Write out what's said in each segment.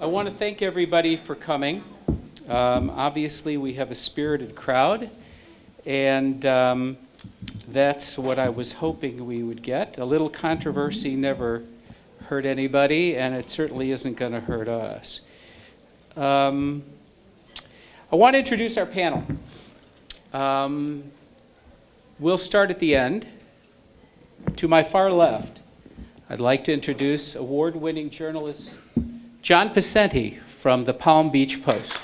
I want to thank everybody for coming. Obviously, we have a spirited crowd, and that's what I was hoping we would get. A little controversy never hurt anybody, and it certainly isn't going to hurt us. I want to introduce our panel. We'll start at the end. To my far left, I'd like to introduce award-winning journalist John Picenti from the Palm Beach Post.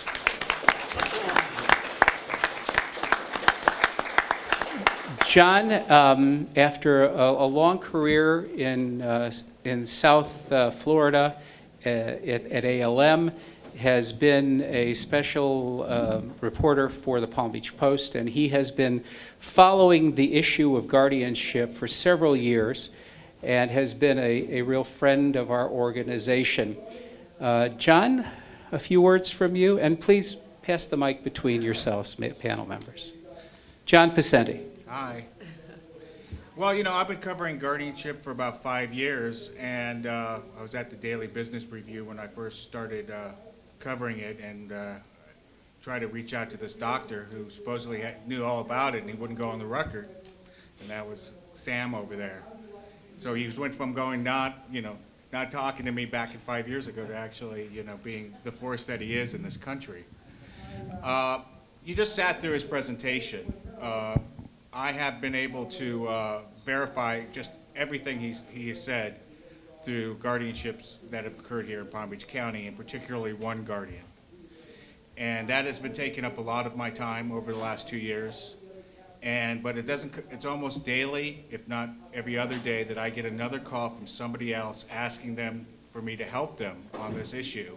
John, after a long career in South Florida at ALM, has been a special reporter for the Palm Beach Post, and he has been following the issue of guardianship for several years and has been a real friend of our organization. John, a few words from you, and please pass the mic between yourselves, panel members. John Picenti. Hi. Well, you know, I've been covering guardianship for about 5 years, and I was at the Daily Business Review when I first started covering it, and tried to reach out to this doctor who supposedly knew all about it, and he wouldn't go on the record, and that was Sam over there. So he went from going not talking to me back in 5 years ago to actually, being the force that he is in this country. You just sat through his presentation. I have been able to verify just everything he has said through guardianships that have occurred here in Palm Beach County, and particularly one guardian. And that has been taking up a lot of my time over the last 2 years. But it's almost daily, if not every other day, that I get another call from somebody else asking them for me to help them on this issue.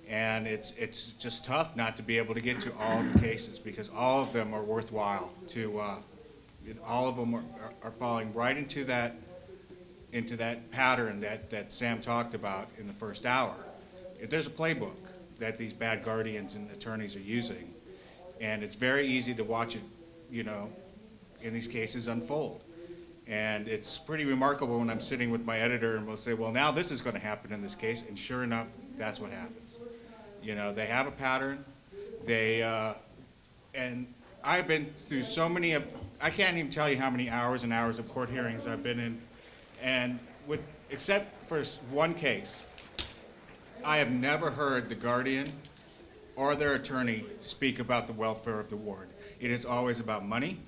And it's just tough not to be able to get to all of the cases, because all of them are worthwhile all of them are falling right into that pattern that Sam talked about in the first hour. There's a playbook that these bad guardians and attorneys are using, and it's very easy to watch it, in these cases unfold. And it's pretty remarkable when I'm sitting with my editor and we'll say, well, now this is going to happen in this case, and sure enough, that's what happens. They have a pattern. And I've been through so many I can't even tell you how many hours and hours of court hearings I've been in, and except for one case, I have never heard the guardian or their attorney speak about the welfare of the ward. It is always about money.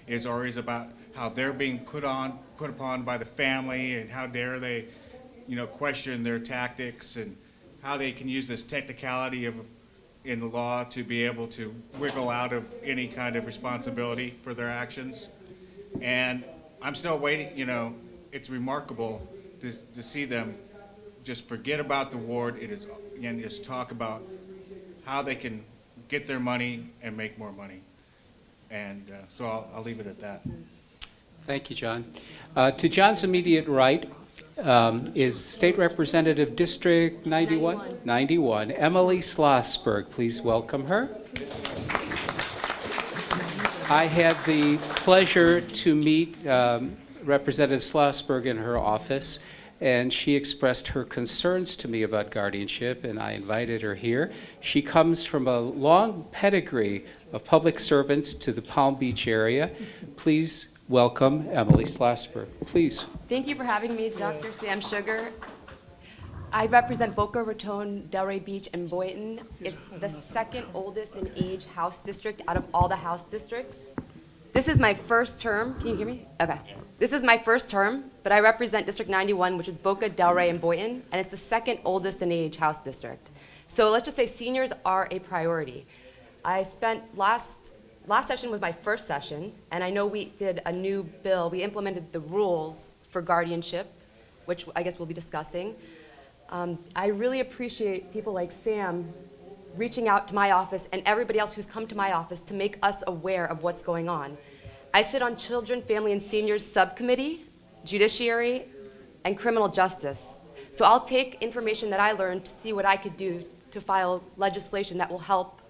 It is always about how they're being put upon by the family, and how dare they, question their tactics, and how they can use this technicality in the law to be able to wiggle out of any kind of responsibility for their actions. And I'm still waiting. It's remarkable to see them just forget about the ward. And just talk about how they can get their money and make more money. And so I'll leave it at that. Thank you, John. To John's immediate right is State Representative District 91, Emily Schlossberg. Please welcome her. I had the pleasure to meet Representative Schlossberg in her office, and she expressed her concerns to me about guardianship, and I invited her here. She comes from a long pedigree of public servants to the Palm Beach area. Please welcome Emily Schlossberg. Please. Thank you for having me, Dr. Sam Sugar. I represent Boca Raton, Delray Beach, and Boynton. It's the second oldest in age House district out of all the House districts. This is my first term. Can you hear me? Okay. This is my first term, but I represent District 91, which is Boca, Delray, and Boynton, and it's the second oldest in age House district. So let's just say seniors are a priority. I spent last session was my first session, and I know we did a new bill. We implemented the rules for guardianship, which I guess we'll be discussing. I really appreciate people like Sam reaching out to my office and everybody else who's come to my office to make us aware of what's going on. I sit on Children, Family, and Seniors Subcommittee, Judiciary, and Criminal Justice. So I'll take information that I learned to see what I could do to file legislation that will help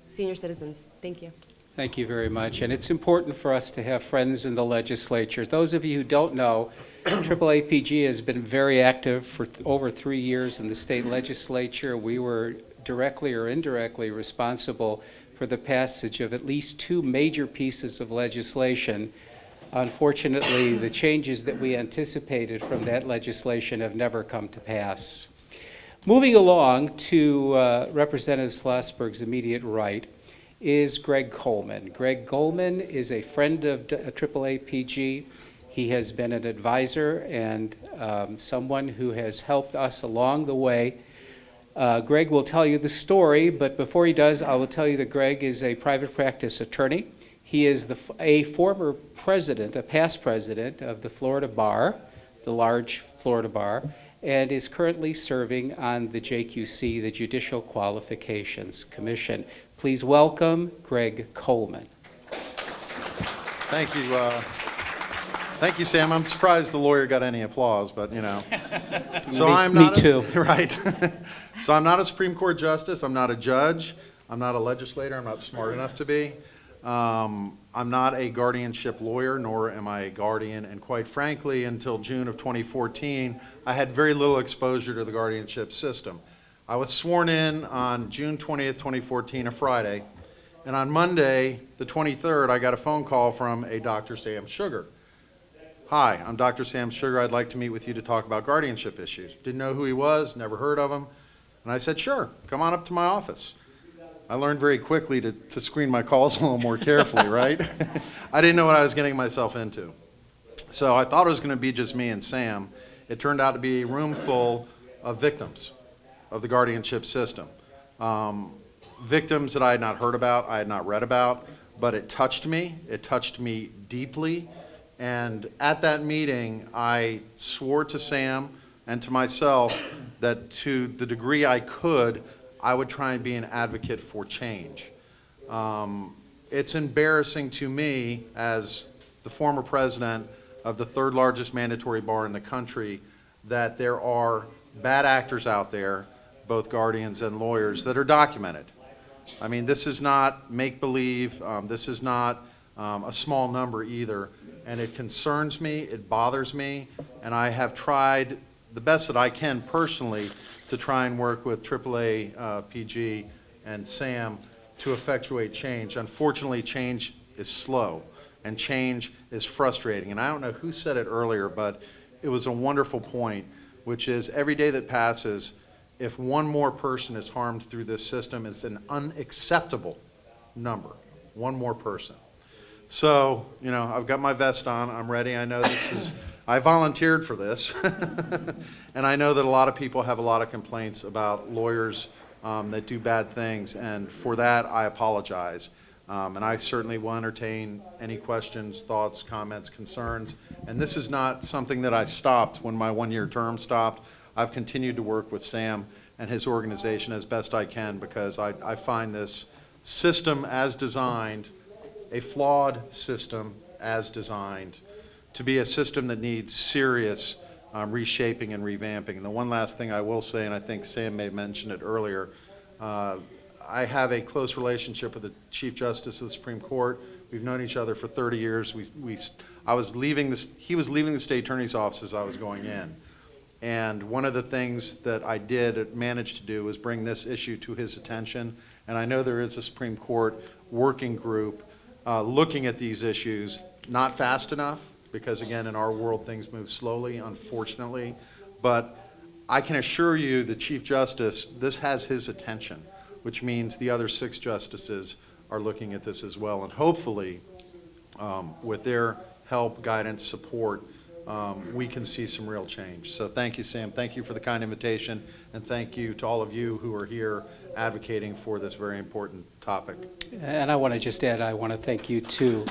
senior citizens. Thank you. Thank you very much. And it's important for us to have friends in the legislature. Those of you who don't know, AAAPG has been very active for over 3 years in the state legislature. We were directly or indirectly responsible for the passage of at least 2 major pieces of legislation. Unfortunately, the changes that we anticipated from that legislation have never come to pass. Moving along to Representative Schlossberg's immediate right is Greg Coleman. Greg Coleman is a friend of AAAPG. He has been an advisor and someone who has helped us along the way. Greg will tell you the story, but before he does, I will tell you that Greg is a private practice attorney. He is a former president, a past president of the Florida Bar, the large Florida Bar, and is currently serving on the JQC, the Judicial Qualifications Commission. Please welcome Greg Coleman. Thank you. Thank you, Sam. I'm surprised the lawyer got any applause, but you know. So I'm not me too. Right. So I'm not a Supreme Court justice. I'm not a judge. I'm not a legislator. I'm not smart enough to be. I'm not a guardianship lawyer, nor am I a guardian. And quite frankly, until June of 2014, I had very little exposure to the guardianship system. I was sworn in on June 20th, 2014, a Friday. And on Monday, the 23rd, I got a phone call from a Dr. Sam Sugar. Hi, I'm Dr. Sam Sugar. I'd like to meet with you to talk about guardianship issues. Didn't know who he was, never heard of him. And I said, sure, come on up to my office. I learned very quickly to screen my calls a little more carefully, right? I didn't know what I was getting myself into. So I thought it was going to be just me and Sam. It turned out to be a room full of victims of the guardianship system. Victims that I had not heard about, I had not read about, but it touched me. It touched me deeply. And at that meeting, I swore to Sam and to myself that to the degree I could, I would try and be an advocate for change. It's embarrassing to me as the former president of the 3rd largest mandatory bar in the country that there are bad actors out there, both guardians and lawyers, that are documented. I mean, this is not make-believe. This is not a small number either. And it concerns me, it bothers me, and I have tried the best that I can personally to try and work with AAAPG and Sam to effectuate change. Unfortunately, change is slow, and change is frustrating. And I don't know who said it earlier, but it was a wonderful point, which is every day that passes, if one more person is harmed through this system, it's an unacceptable number, one more person. So, you know, I've got my vest on, I'm ready. I know this is, I volunteered for this. And I know that a lot of people have a lot of complaints about lawyers that do bad things, and for that, I apologize. And I certainly will entertain any questions, thoughts, comments, concerns. And this is not something that I stopped when my 1-year term stopped. I've continued to work with Sam and his organization as best I can, because I find this system as designed, a flawed system as designed, to be a system that needs serious reshaping and revamping. And the one last thing I will say, and I think Sam may have mentioned it earlier, I have a close relationship with the Chief Justice of the Supreme Court. We've known each other for 30 years. He was leaving the state attorney's office as I was going in. And one of the things that I did manage to do was bring this issue to his attention. And I know there is a Supreme Court working group looking at these issues, not fast enough, because again, in our world, things move slowly, unfortunately. But I can assure you, the Chief Justice, this has his attention, which means the other 6 justices are looking at this as well. And hopefully, with their help, guidance, support, we can see some real change. So thank you, Sam. Thank you for the kind invitation. And thank you to all of you who are here advocating for this very important topic. And I want to just add, I want to thank you too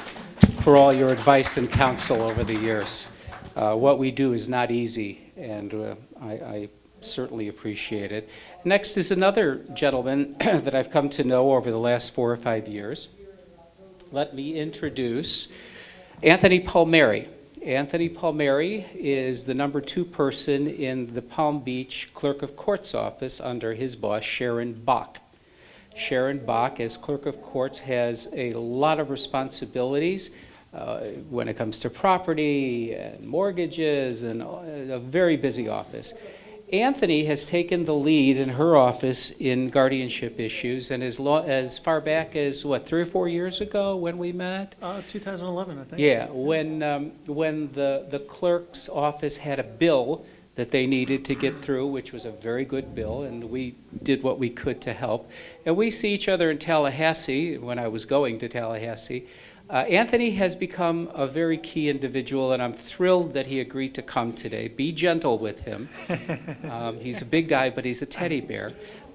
for all your advice and counsel over the years. What we do is not easy, and I certainly appreciate it. Next is another gentleman that I've come to know over the last 4 or 5 years. Let me introduce Anthony Palmieri. Anthony Palmieri is the number 2 person in the Palm Beach Clerk of Court's office under his boss, Sharon Bach. Sharon Bach, as clerk of courts, has a lot of responsibilities when it comes to property and mortgages, and a very busy office. Anthony has taken the lead in her office in guardianship issues, and as far back as, what, 3 or 4 years ago when we met? 2011, I think. Yeah, when the clerk's office had a bill that they needed to get through, which was a very good bill, and we did what we could to help. And we see each other in Tallahassee, when I was going to Tallahassee. Anthony has become a very key individual, and I'm thrilled that he agreed to come today. Be gentle with him. He's a big guy, but he's a teddy bear.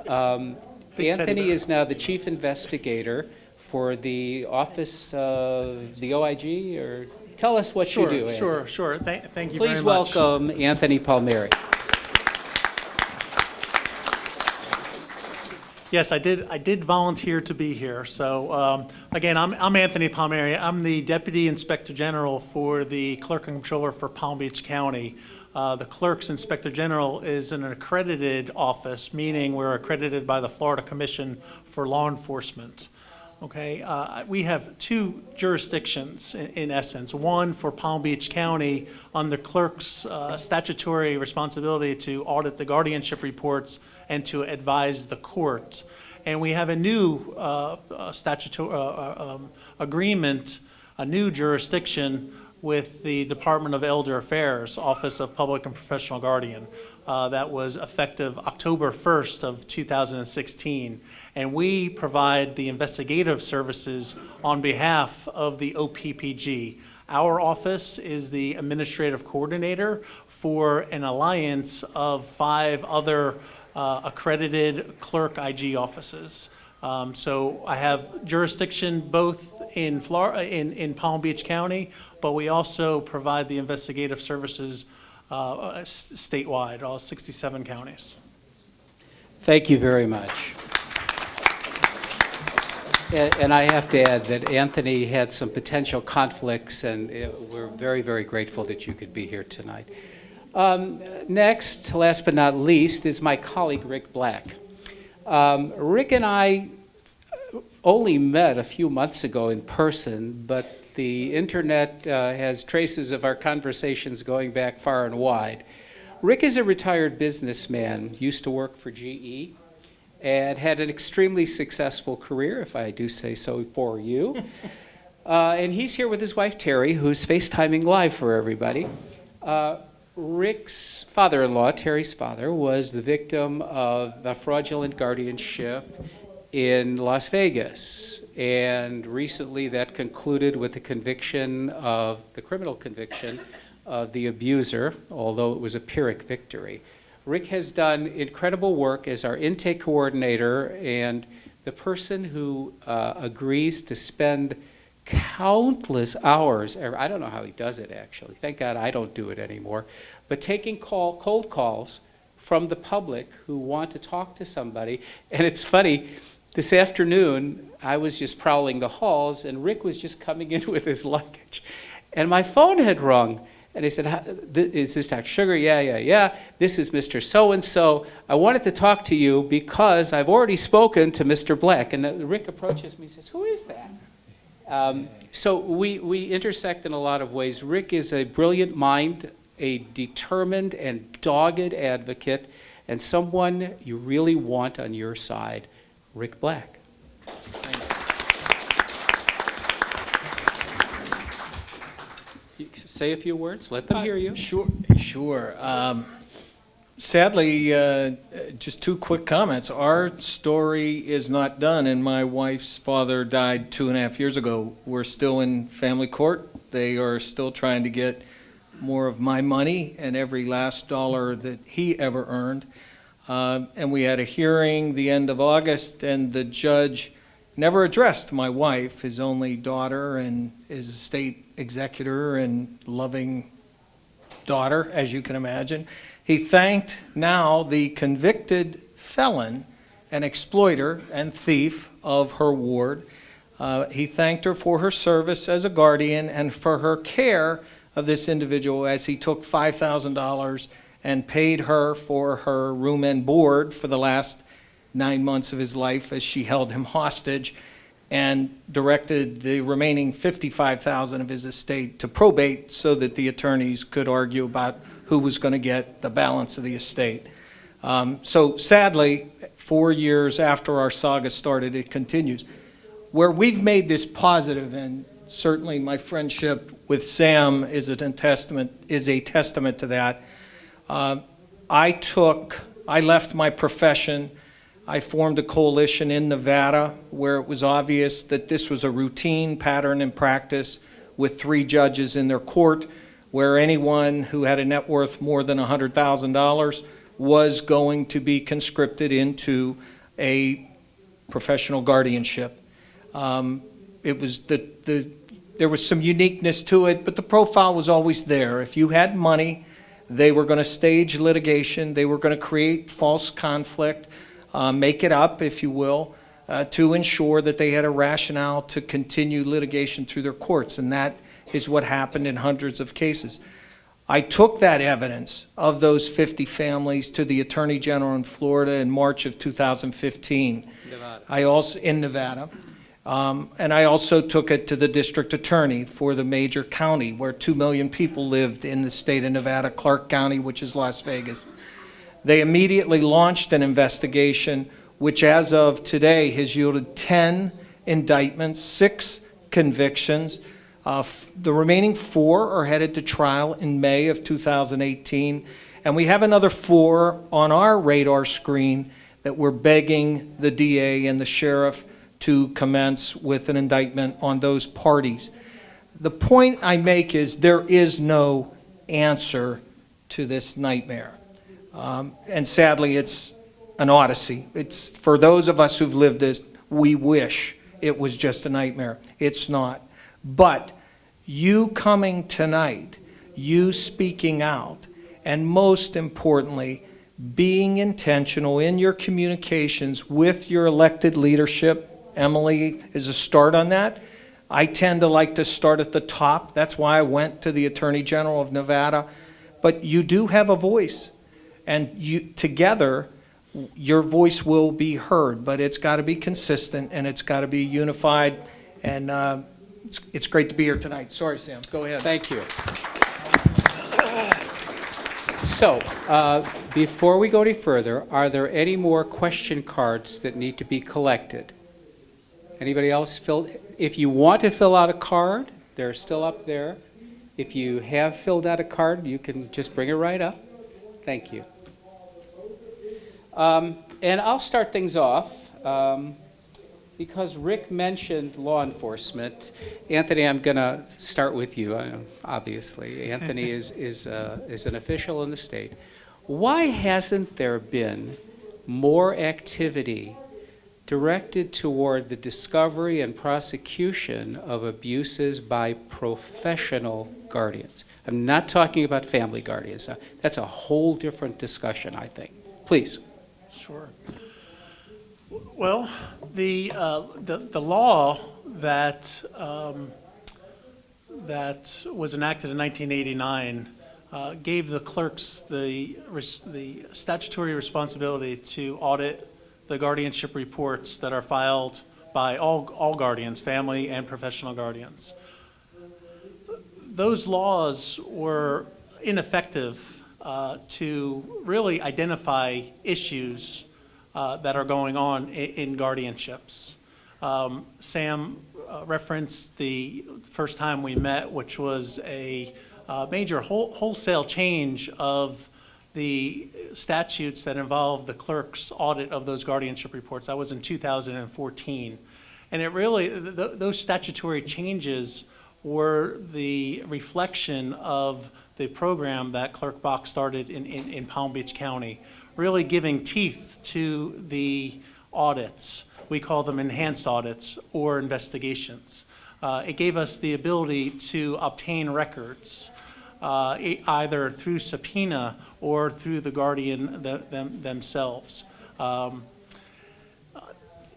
Anthony is now the chief investigator for the office of the OIG, or tell us what you do, Anthony. Sure. Thank you very much. Please welcome Anthony Palmieri. Yes, I did volunteer to be here. So again, I'm Anthony Palmieri. I'm the Deputy Inspector General for the Clerk and Controller for Palm Beach County. The Clerk's Inspector General is an accredited office, meaning we're accredited by the Florida Commission for Law Enforcement. Okay, we have 2 jurisdictions in essence. One for Palm Beach County under clerk's statutory responsibility to audit the guardianship reports and to advise the court. And we have a new statutory agreement, a new jurisdiction with the Department of Elder Affairs, Office of Public and Professional Guardian. That was effective October 1st of 2016. And we provide the investigative services on behalf of the OPPG. Our office is the administrative coordinator for an alliance of 5 other accredited clerk IG offices. So I have jurisdiction both in Palm Beach County, but we also provide the investigative services statewide, all 67 counties. Thank you very much. And I have to add that Anthony had some potential conflicts, and we're very, very grateful that you could be here tonight. Next, last but not least, is my colleague, Rick Black. Rick and I only met a few months ago in person, but the internet has traces of our conversations going back far and wide. Rick is a retired businessman, used to work for GE, and had an extremely successful career, if I do say so for you. And he's here with his wife, Terry, who's FaceTiming live for everybody. Rick's father-in-law, Terry's father, was the victim of a fraudulent guardianship in Las Vegas. And recently that concluded with the criminal conviction of the abuser, although it was a Pyrrhic victory. Rick has done incredible work as our intake coordinator and the person who agrees to spend countless hours, I don't know how he does it actually, thank God I don't do it anymore, but taking cold calls from the public who want to talk to somebody. And it's funny, this afternoon I was just prowling the halls and Rick was just coming in with his luggage and my phone had rung. And he said, is this Dr. Sugar? Yeah. This is Mr. So-and-so. I wanted to talk to you because I've already spoken to Mr. Black. And Rick approaches me and says, who is that? So we intersect in a lot of ways. Rick is a brilliant mind, a determined and dogged advocate, and someone you really want on your side. Rick Black. Say a few words, let them hear you. Sure. Sadly, just 2 quick comments. Our story is not done, and my wife's father died 2.5 years ago. We're still in family court. They are still trying to get more of my money and every last dollar that he ever earned. And we had a hearing the end of August, and the judge never addressed my wife, his only daughter, and his estate executor and loving daughter, as you can imagine. He thanked now the convicted felon and exploiter and thief of her ward. He thanked her for her service as a guardian and for her care of this individual as he took $5,000 and paid her for her room and board for the last 9 months of his life as she held him hostage and directed the remaining $55,000 of his estate to probate so that the attorneys could argue about who was going to get the balance of the estate. So sadly, 4 years after our saga started, it continues. Where we've made this positive, and certainly my friendship with Sam is a testament to that. I left my profession. I formed a coalition in Nevada where it was obvious that this was a routine pattern in practice with 3 judges in their court, where anyone who had a net worth more than $100,000 was going to be conscripted into a professional guardianship. There was some uniqueness to it, but the profile was always there. If you had money, they were going to stage litigation. They were going to create false conflict, make it up, if you will, to ensure that they had a rationale to continue litigation through their courts. And that is what happened in hundreds of cases. I took that evidence of those 50 families to the Attorney General in Florida in March of 2015. In Nevada. And I also took it to the district attorney for the major county where 2 million people lived in the state of Nevada, Clark County, which is Las Vegas. They immediately launched an investigation, which as of today has yielded 10 indictments, 6 convictions. The remaining 4 are headed to trial in May of 2018. And we have another 4 on our radar screen that we're begging the DA and the sheriff to commence with an indictment on those parties. The point I make is there is no answer to this nightmare. And sadly, it's an odyssey. It's for those of us who've lived this, we wish it was just a nightmare. It's not. But you coming tonight, you speaking out, and most importantly, being intentional in your communications with your elected leadership. Emily is a start on that. I tend to like to start at the top. That's why I went to the Attorney General of Nevada. But you do have a voice. And together, your voice will be heard. But it's got to be consistent and it's got to be unified. And it's great to be here tonight. Sorry, Sam. Go ahead. Thank you. So, before we go any further, are there any more question cards that need to be collected? Anybody else if you want to fill out a card, they're still up there. If you have filled out a card, you can just bring it right up. Thank you. And I'll start things off because Rick mentioned law enforcement. Anthony, I'm going to start with you, obviously. Anthony is an official in the state. Why hasn't there been more activity directed toward the discovery and prosecution of abuses by professional guardians? I'm not talking about family guardians. That's a whole different discussion, I think. Please. Sure. Well, the law that was enacted in 1989 gave the clerks the statutory responsibility to audit the guardianship reports that are filed by all guardians, family and professional guardians. Those laws were ineffective to really identify issues that are going on in guardianships. Sam referenced the first time we met, which was a major wholesale change of the statutes that involve the clerk's audit of those guardianship reports. That was in 2014. And it really, those statutory changes were the reflection of the program that Clerk Bach started in Palm Beach County, really giving teeth to the audits. We call them enhanced audits or investigations. It gave us the ability to obtain records either through subpoena or through the guardian themselves.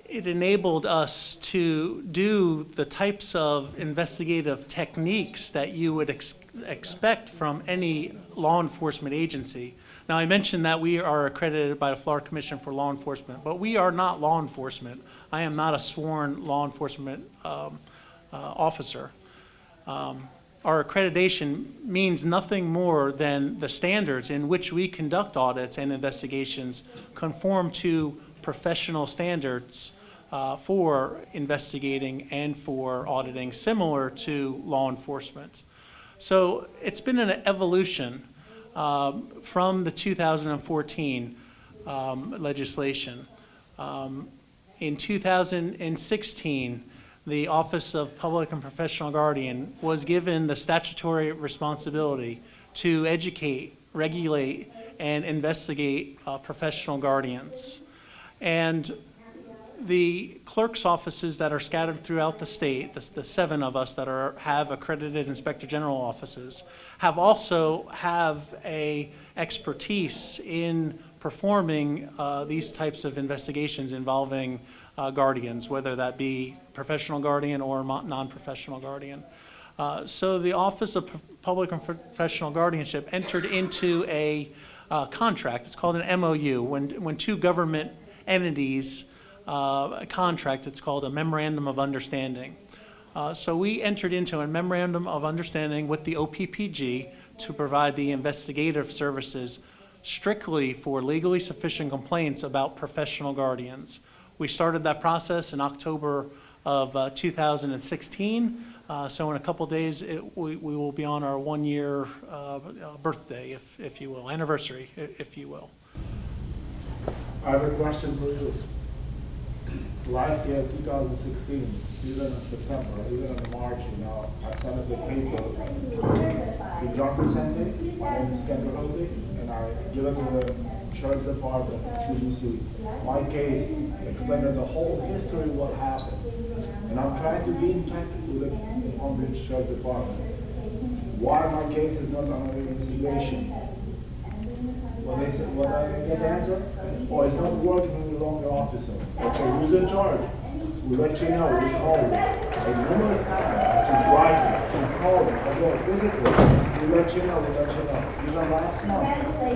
It enabled us to do the types of investigative techniques that you would expect from any law enforcement agency. Now, I mentioned that we are accredited by the Florida Commission for Law Enforcement, but we are not law enforcement. I am not a sworn law enforcement officer. Our accreditation means nothing more than the standards in which we conduct audits and investigations conform to professional standards for investigating and for auditing, similar to law enforcement. So it's been an evolution from the 2014 legislation. In 2016, the Office of Public and Professional Guardian was given the statutory responsibility to educate, regulate, and investigate professional guardians. And the clerk's offices that are scattered throughout the state, the 7 of us that have accredited Inspector General offices, have a expertise in performing these types of investigations involving guardians, whether that be professional guardian or non-professional guardian. So the Office of Public and Professional Guardianship entered into a contract. It's called an MOU. When two government entities contract, it's called a Memorandum of Understanding. So we entered into a Memorandum of Understanding with the OPPG to provide the investigative services strictly for legally sufficient complaints about professional guardians. We started that process in October of 2016. So in a couple days, we will be on our 1-year birthday, if you will, anniversary, if you will. I have a question for you. Last year, 2016, even in September, even in March, I sent a paper to John Presente, my name is Ken Rahodi, and I give it to the Sheriff's Department, QDC. My case explained the whole history of what happened. And I'm trying to be in touch with the Palm Beach Sheriff's Department. Why my case is not under investigation? When they said, when I get the answer, oh, it's not working any longer, officer. Okay, who's in charge? We'll let you know, we call you. And numerous times, to write to call them, I go physically, we'll let you know, we'll let you know. Even last month,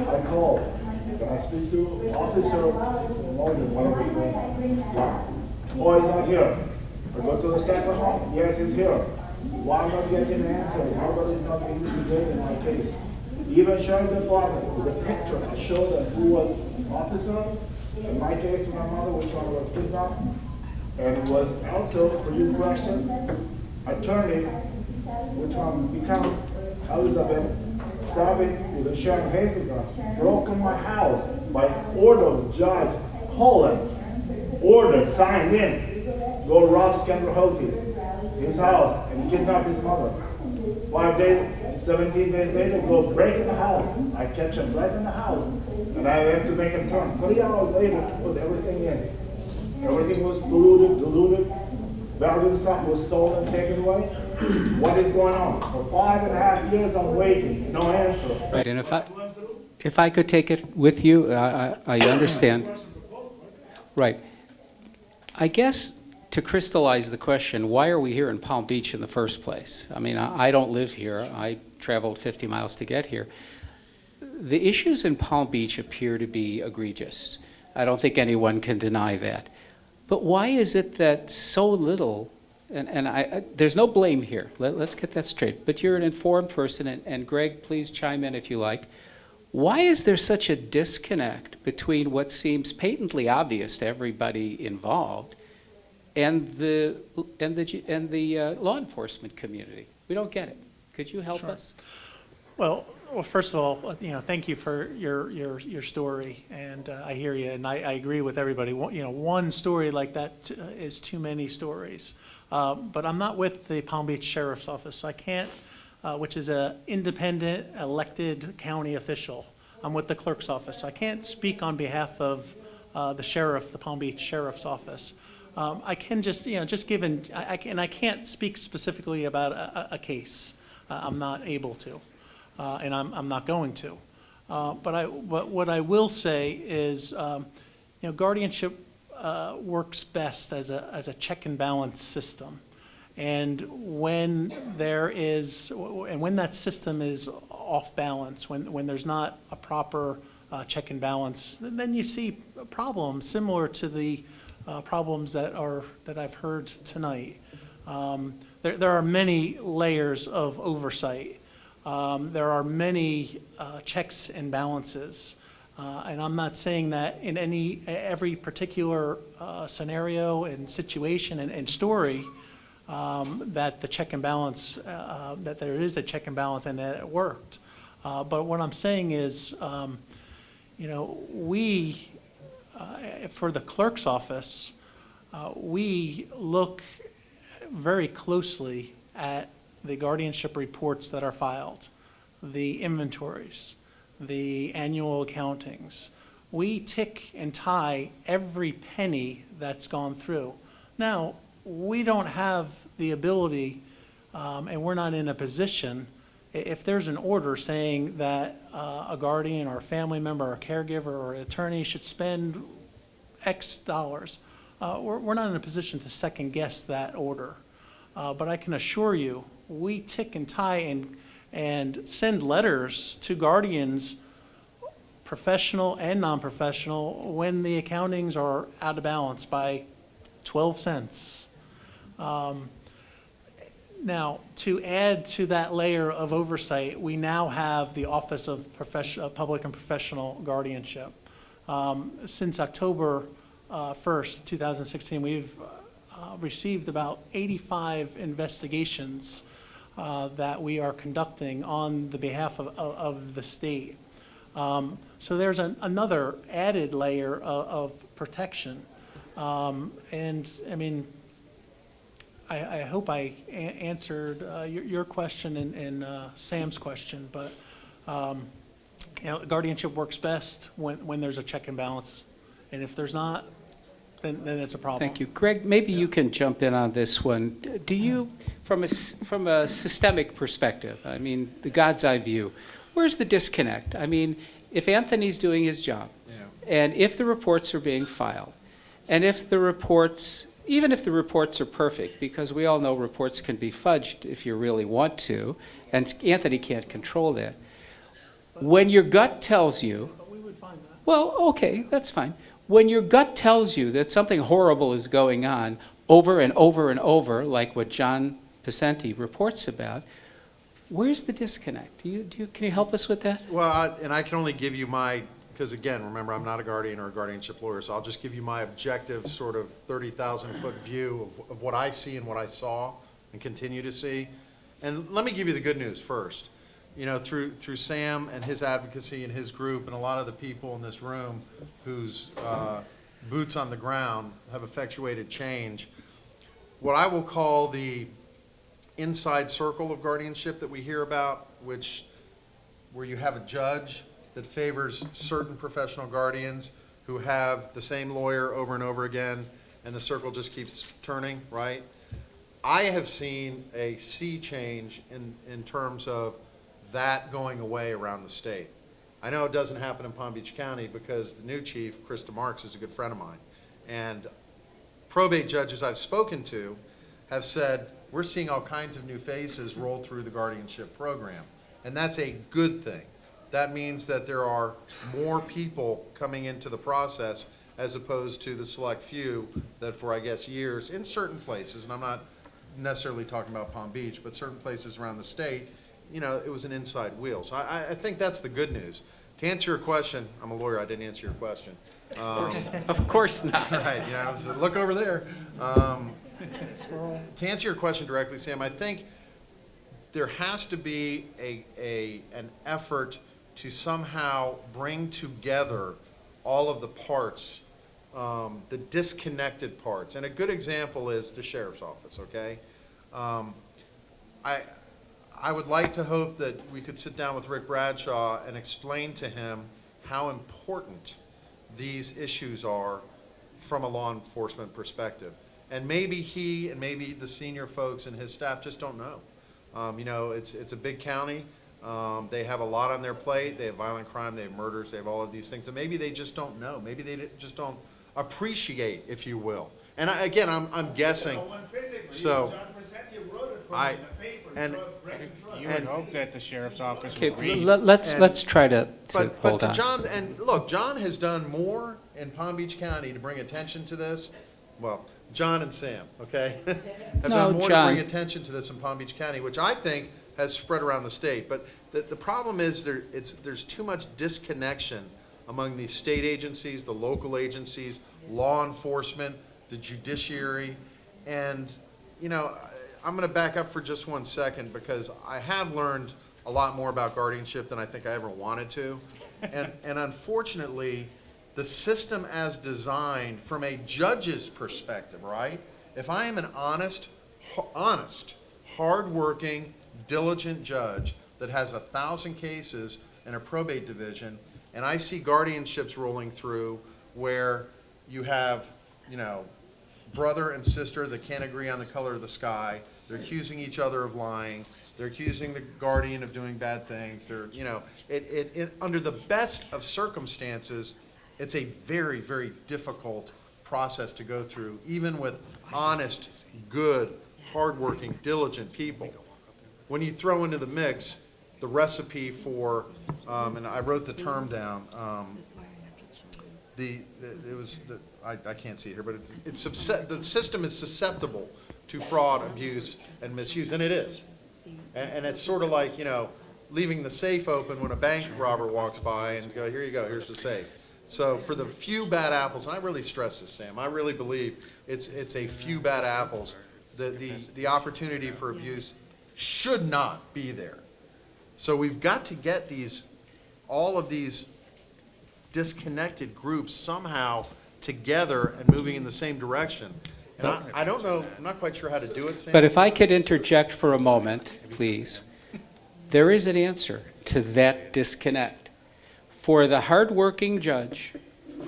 I called, and I speak to Officer Morgan, whatever his name is. Oh, he's not here. I go to the second home, yes, he's here. Why am I not getting an answer? Nobody's not investigating my case. Even Sheriff's Department, with a picture, I showed them who was officer. In my case, my mother, which one was kidnapped. And it was also, for your question, attorney, which one become Elizabeth, serving with the Sheriff Hazelton, broke in my house by order of Judge Holland. Order signed in, go rob Scandrahoti, his house, and kidnap his mother. 5 days, 17 days later, go break in the house. I catch him right in the house, and I have to make him turn. 3 hours later to put everything in. Everything was diluted. Value of something was stolen, taken away. What is going on? For 5.5 years, I'm waiting, no answer. Right, and if I could take it with you, I understand. Right. I guess to crystallize the question, why are we here in Palm Beach in the first place? I mean, I don't live here. I traveled 50 miles to get here. The issues in Palm Beach appear to be egregious. I don't think anyone can deny that. But why is it that so little, and there's no blame here, let's get that straight, but you're an informed person, and Greg, please chime in if you like. Why is there such a disconnect between what seems patently obvious to everybody involved and the law enforcement community? We don't get it. Could you help us? Well, first of all, thank you for your story, and I hear you, and I agree with everybody. One story like that is too many stories. But I'm not with the Palm Beach Sheriff's Office. I can't, which is an independent elected county official. I'm with the clerk's office. I can't speak on behalf of the Palm Beach Sheriff's Office. I can just give I can't speak specifically about a case. I'm not able to. And I'm not going to. But what I will say is, guardianship works best as a check and balance system, and when that system is off balance, when there's not a proper check and balance, then you see problems similar to the problems that I've heard tonight. There are many layers of oversight. There are many checks and balances. And I'm not saying that in every particular scenario and situation and story that the check and balance, that there is a check and balance and that it worked. But what I'm saying is, we, for the clerk's office, we look very closely at the guardianship reports that are filed, the inventories, the annual accountings. We tick and tie every penny that's gone through. Now, we don't have the ability, and we're not in a position, if there's an order saying that a guardian or a family member or a caregiver or an attorney should spend X dollars, we're not in a position to second guess that order. But I can assure you, we tick and tie and send letters to guardians, professional and non-professional, when the accountings are out of balance by 12 cents. Now, to add to that layer of oversight, we now have the Office of Public and Professional Guardianship. Since October 1st, 2016, we've received about 85 investigations that we are conducting on the behalf of the state. So there's another added layer of protection. And I mean, I hope I answered your question and Sam's question, but guardianship works best when there's a check and balance. And if there's not, then it's a problem. Thank you. Greg, maybe you can jump in on this one. Do you, from a systemic perspective, I mean, the God's eye view, where's the disconnect? I mean, if Anthony's doing his job, and if the reports are being filed, and if the reports, even if the reports are perfect, because we all know reports can be fudged if you really want to, and Anthony can't control that. When your gut tells you, We would find that. well, okay, that's fine. When your gut tells you that something horrible is going on over and over and over, like what John Pacenti reports about, where's the disconnect? Can you help us with that? Well, I can only give you my, because again, remember, I'm not a guardian or a guardianship lawyer, so I'll just give you my objective sort of 30,000-foot view of what I see and what I saw and continue to see. And let me give you the good news first. You know, through Sam and his advocacy and his group and a lot of the people in this room whose boots on the ground have effectuated change, what I will call the inside circle of guardianship that we hear about, where you have a judge that favors certain professional guardians who have the same lawyer over and over again, and the circle just keeps turning, right? I have seen a sea change in terms of that going away around the state. I know it doesn't happen in Palm Beach County because the new chief, Krista Marks, is a good friend of mine. And probate judges I've spoken to have said, we're seeing all kinds of new faces roll through the guardianship program. And that's a good thing. That means that there are more people coming into the process as opposed to the select few that for, I guess, years in certain places, and I'm not necessarily talking about Palm Beach, but certain places around the state, you know, it was an inside wheel. So I think that's the good news. To answer your question, I'm a lawyer, I didn't answer your question. Of course not. Right, you know, so look over there. To answer your question directly, Sam, I think there has to be an effort to somehow bring together all of the parts, the disconnected parts. And a good example is the sheriff's office, okay? I would like to hope that we could sit down with Rick Bradshaw and explain to him how important these issues are from a law enforcement perspective. And maybe he and maybe the senior folks and his staff just don't know. You know, it's a big county. They have a lot on their plate. They have violent crime, they have murders, they have all of these things. And maybe they just don't know. Maybe they just don't appreciate, if you will. And again, I'm guessing. When physically, So, John Pacenti wrote it for I- me in the paper. And, You would hope that the sheriff's office Okay, would read. let's try to but hold to on. John, and look, John has done more in Palm Beach County to bring attention to this. Well, John and Sam, okay? Have No, done more to John. bring attention to this in Palm Beach County, which I think has spread around the state. But the problem is there's too much disconnection among the state agencies, the local agencies, law enforcement, the judiciary. And, you know, I'm going to back up for just 1 second because I have learned a lot more about guardianship than I think I ever wanted to. And unfortunately, the system as designed from a judge's perspective, right? If I am an honest, hardworking, diligent judge that has 1,000 cases in a probate division, and I see guardianships rolling through where you have, you know, brother and sister that can't agree on the color of the sky, they're accusing each other of lying, they're accusing the guardian of doing bad things, they're, you know, under the best of circumstances, it's a very, very difficult process to go through, even with honest, good, hardworking, diligent people. When you throw into the mix the recipe for, and I wrote the term down, I can't see it here, but the system is susceptible to fraud, abuse, and misuse, and it is. And it's sort of like, you know, leaving the safe open when a bank robber walks by and go, here you go, here's the safe. So for the few bad apples, and I really stress this, Sam, I really believe it's a few bad apples, the opportunity for abuse should not be there. So we've got to get all of these disconnected groups somehow together and moving in the same direction. And I don't know, I'm not quite sure how to do it, Sam. But if I could interject for a moment, please. There is an answer to that disconnect. For the hardworking judge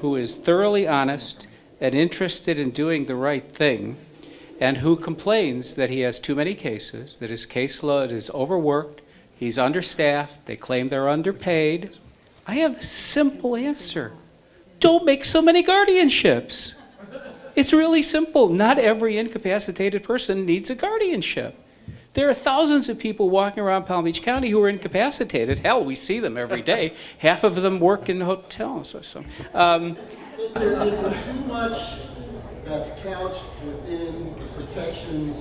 who is thoroughly honest and interested in doing the right thing, and who complains that he has too many cases, that his caseload is overworked, he's understaffed, they claim they're underpaid, I have a simple answer. Don't make so many guardianships. It's really simple. Not every incapacitated person needs a guardianship. There are thousands of people walking around Palm Beach County who are incapacitated. Hell, we see them every day. Half of them work in hotels or so. Is there too much that's couched within the protections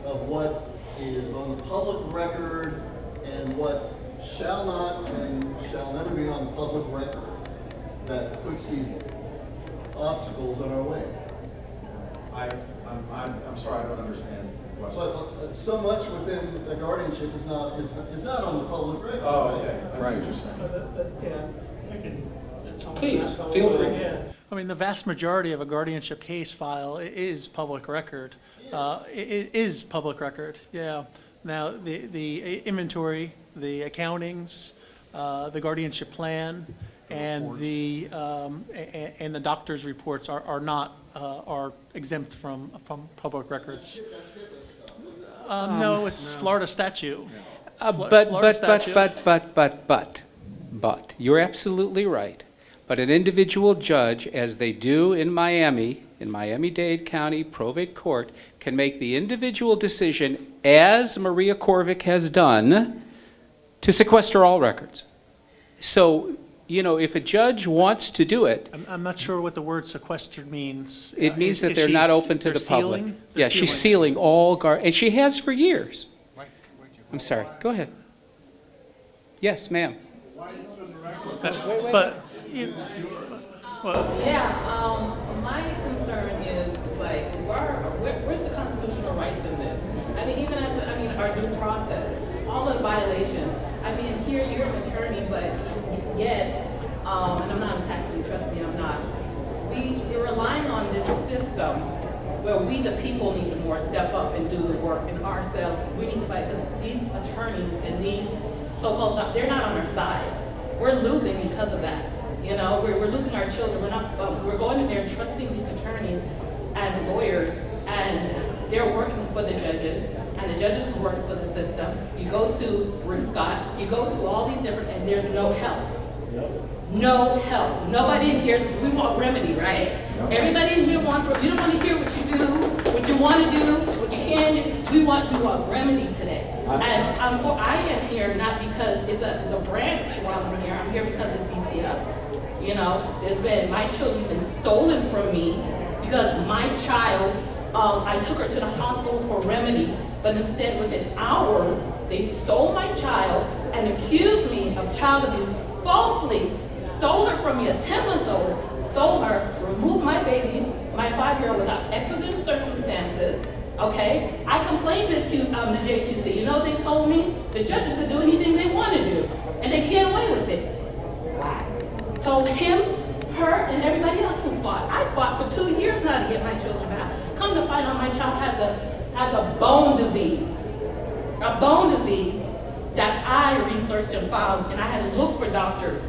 of what is on the public record and what shall not and shall never be on the public record that puts these obstacles in our way? I'm sorry, I don't understand the question. But so much within the guardianship is not on the public record. Oh, okay, I see what you're saying. Please, feel free. I mean, the vast majority of a guardianship case file is public record. It is public record, yeah. Now, the inventory, the accountings, the guardianship plan, and the doctor's reports are exempt from Uh, public records. No, it's Florida statute. But, you're absolutely right. But an individual judge, as they do in Miami-Dade County Probate Court, can make the individual decision, as Maria Korvic has done, to sequester all records. So, you know, if a judge wants to do it, I'm not sure what the word sequestered means. it means Is that they're she- not open to they're the public. sealing? Yeah, They're she's sealing all and she has for years. I'm sorry, go ahead. Yes, ma'am. But, you- well, Yeah, my concern is, it's like, where's the constitutional rights in this? I mean, even our due process, all of the violations. I mean, here you're an attorney, but yet, and I'm not attacking you, trust me, I'm not. We're relying on this system where we, the people, need to more step up and do the work, and ourselves, we need to fight, because these attorneys and these so-called, they're not on our side. We're losing because of that. You know, we're losing our children. We're going in there trusting these attorneys and lawyers, and they're working for the judges, and the judges is working for the system. You go to Rick Scott, you go to all these different, and there's no help. No help. Nobody in here, we want remedy, right? Everybody in here wants, we don't want to hear what you do, what you want to do, what you can do. We want remedy today. And I am here not because it's a branch while I'm here. I'm here because of DCF. You know, my children have been stolen from me because my child, I took her to the hospital for remedy, but instead within hours, they stole my child and accused me of child abuse falsely, stole her from me, a 10-month-old, stole her, removed my baby, my 5-year-old without exigent circumstances. Okay, I complained to the JQC. You know what they told me? The judges could do anything they want to do, and they get away with it. Told him, her, and everybody else who fought. I fought for 2 years now to get my children back. Come to find out, my child has a bone disease that I researched and found, and I had to look for doctors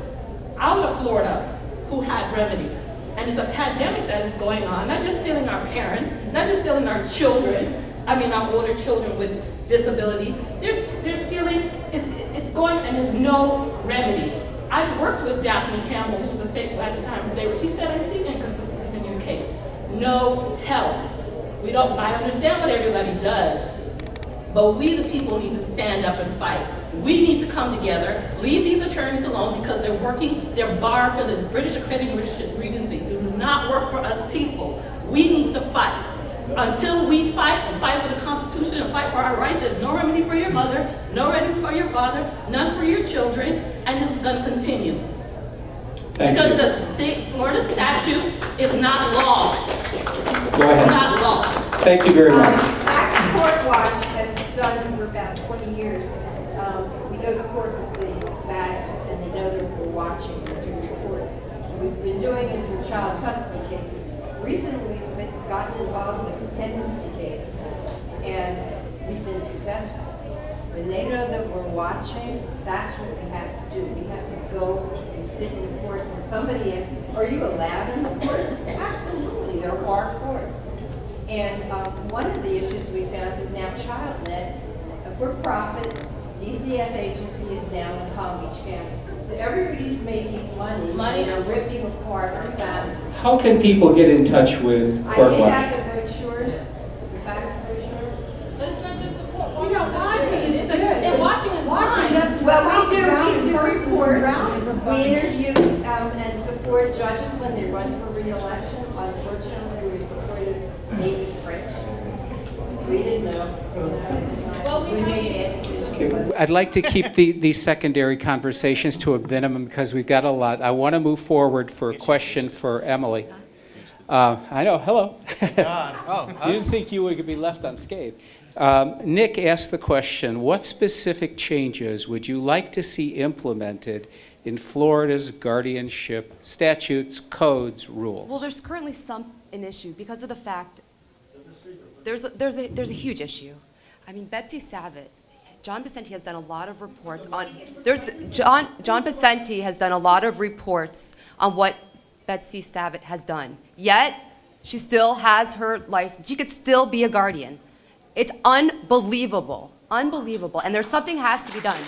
out of Florida who had remedy. And it's a pandemic that is going on, not just stealing our parents, not just stealing our children, our older children with disabilities. They're stealing, it's going, and there's no remedy. I've worked with Daphne Campbell, who's the state, at the time, she said, I see inconsistencies in your case. No help. I understand what everybody does, but we the people need to stand up and fight. We need to come together, leave these attorneys alone because they're barred for this British accredited Regency. They do not work for us people. We need to fight. Until we fight and fight for the Constitution and fight for our rights, there's no remedy for your mother, no remedy for your father, none for your children, and this is going to continue. Because the Florida statute is not law. Go ahead. It's not law. Thank you very much. Tax Court Watch has done for about 20 years. We go to court with the badges, and they know that we're watching and doing reports. We've been doing it for child custody cases. Recently, we've gotten involved with dependency cases, and we've been successful. When they know that we're watching, that's what we have to do. We have to go and sit in the courts, and somebody asks, are you allowed in the courts? Absolutely, there are courts. And one of the issues we found is now ChildNet, a for-profit DCF agency, is now in Palm Beach County. So everybody's making money. And they're ripping apart our families. How can people get in touch with Court I Watch? have the brochures, the fax brochure. But it's not just the court watching. And watching is fine. Well, we do reports. We interview and support judges when they run for re-election. Unfortunately, we supported Amy French. We didn't know. We made answers. I'd like to keep these secondary conversations to a minimum because we've got a lot. I want to move forward for a question for Emily. I know, hello. You didn't think you would be left unscathed. Nick asked the question, what specific changes would you like to see implemented in Florida's guardianship statutes, codes, rules? Well, there's currently an issue because of the fact there's a huge issue. Betsy Savitt, John Pacenti has done a lot of reports on. John Pacenti has done a lot of reports on what Betsy Savitt has done. Yet she still has her license. She could still be a guardian. It's unbelievable, unbelievable, and there's something has to be done.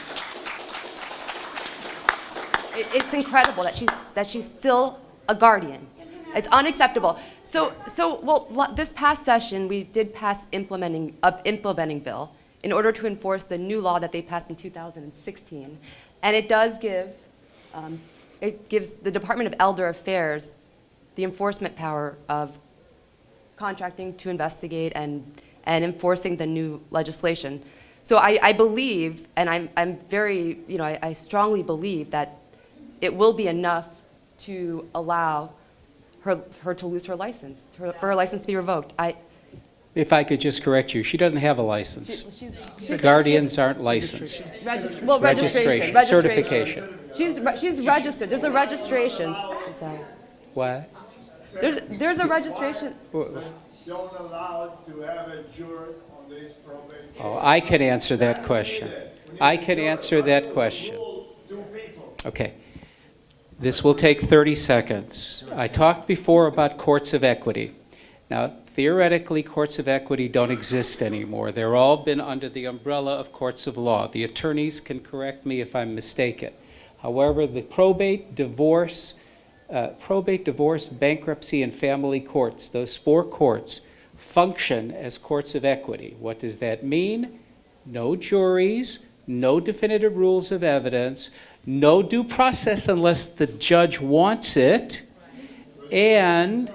It's incredible that she's still a guardian. It's unacceptable. Well, this past session we did pass implementing bill in order to enforce the new law that they passed in 2016, and it does it gives the Department of Elder Affairs the enforcement power of contracting to investigate and enforcing the new legislation. So I believe, and I'm very, I strongly believe that it will be enough to allow her to lose her license, for her license to be revoked. If I could just correct you, she doesn't have a license. Guardians aren't licensed. Registration. Certification. She's registered. There's a registration. I'm sorry. What? There's a registration. Don't allow to have a juror on this probate. Oh, I can answer that question. I can answer that question. Okay. This will take 30 seconds. I talked before about courts of equity. Now, theoretically, courts of equity don't exist anymore. They're all been under the umbrella of courts of law. The attorneys can correct me if I'm mistaken. However, the probate, divorce, bankruptcy, and family courts, those 4 courts, function as courts of equity. What does that mean? no juries, no definitive rules of evidence, no due process unless the judge wants it, and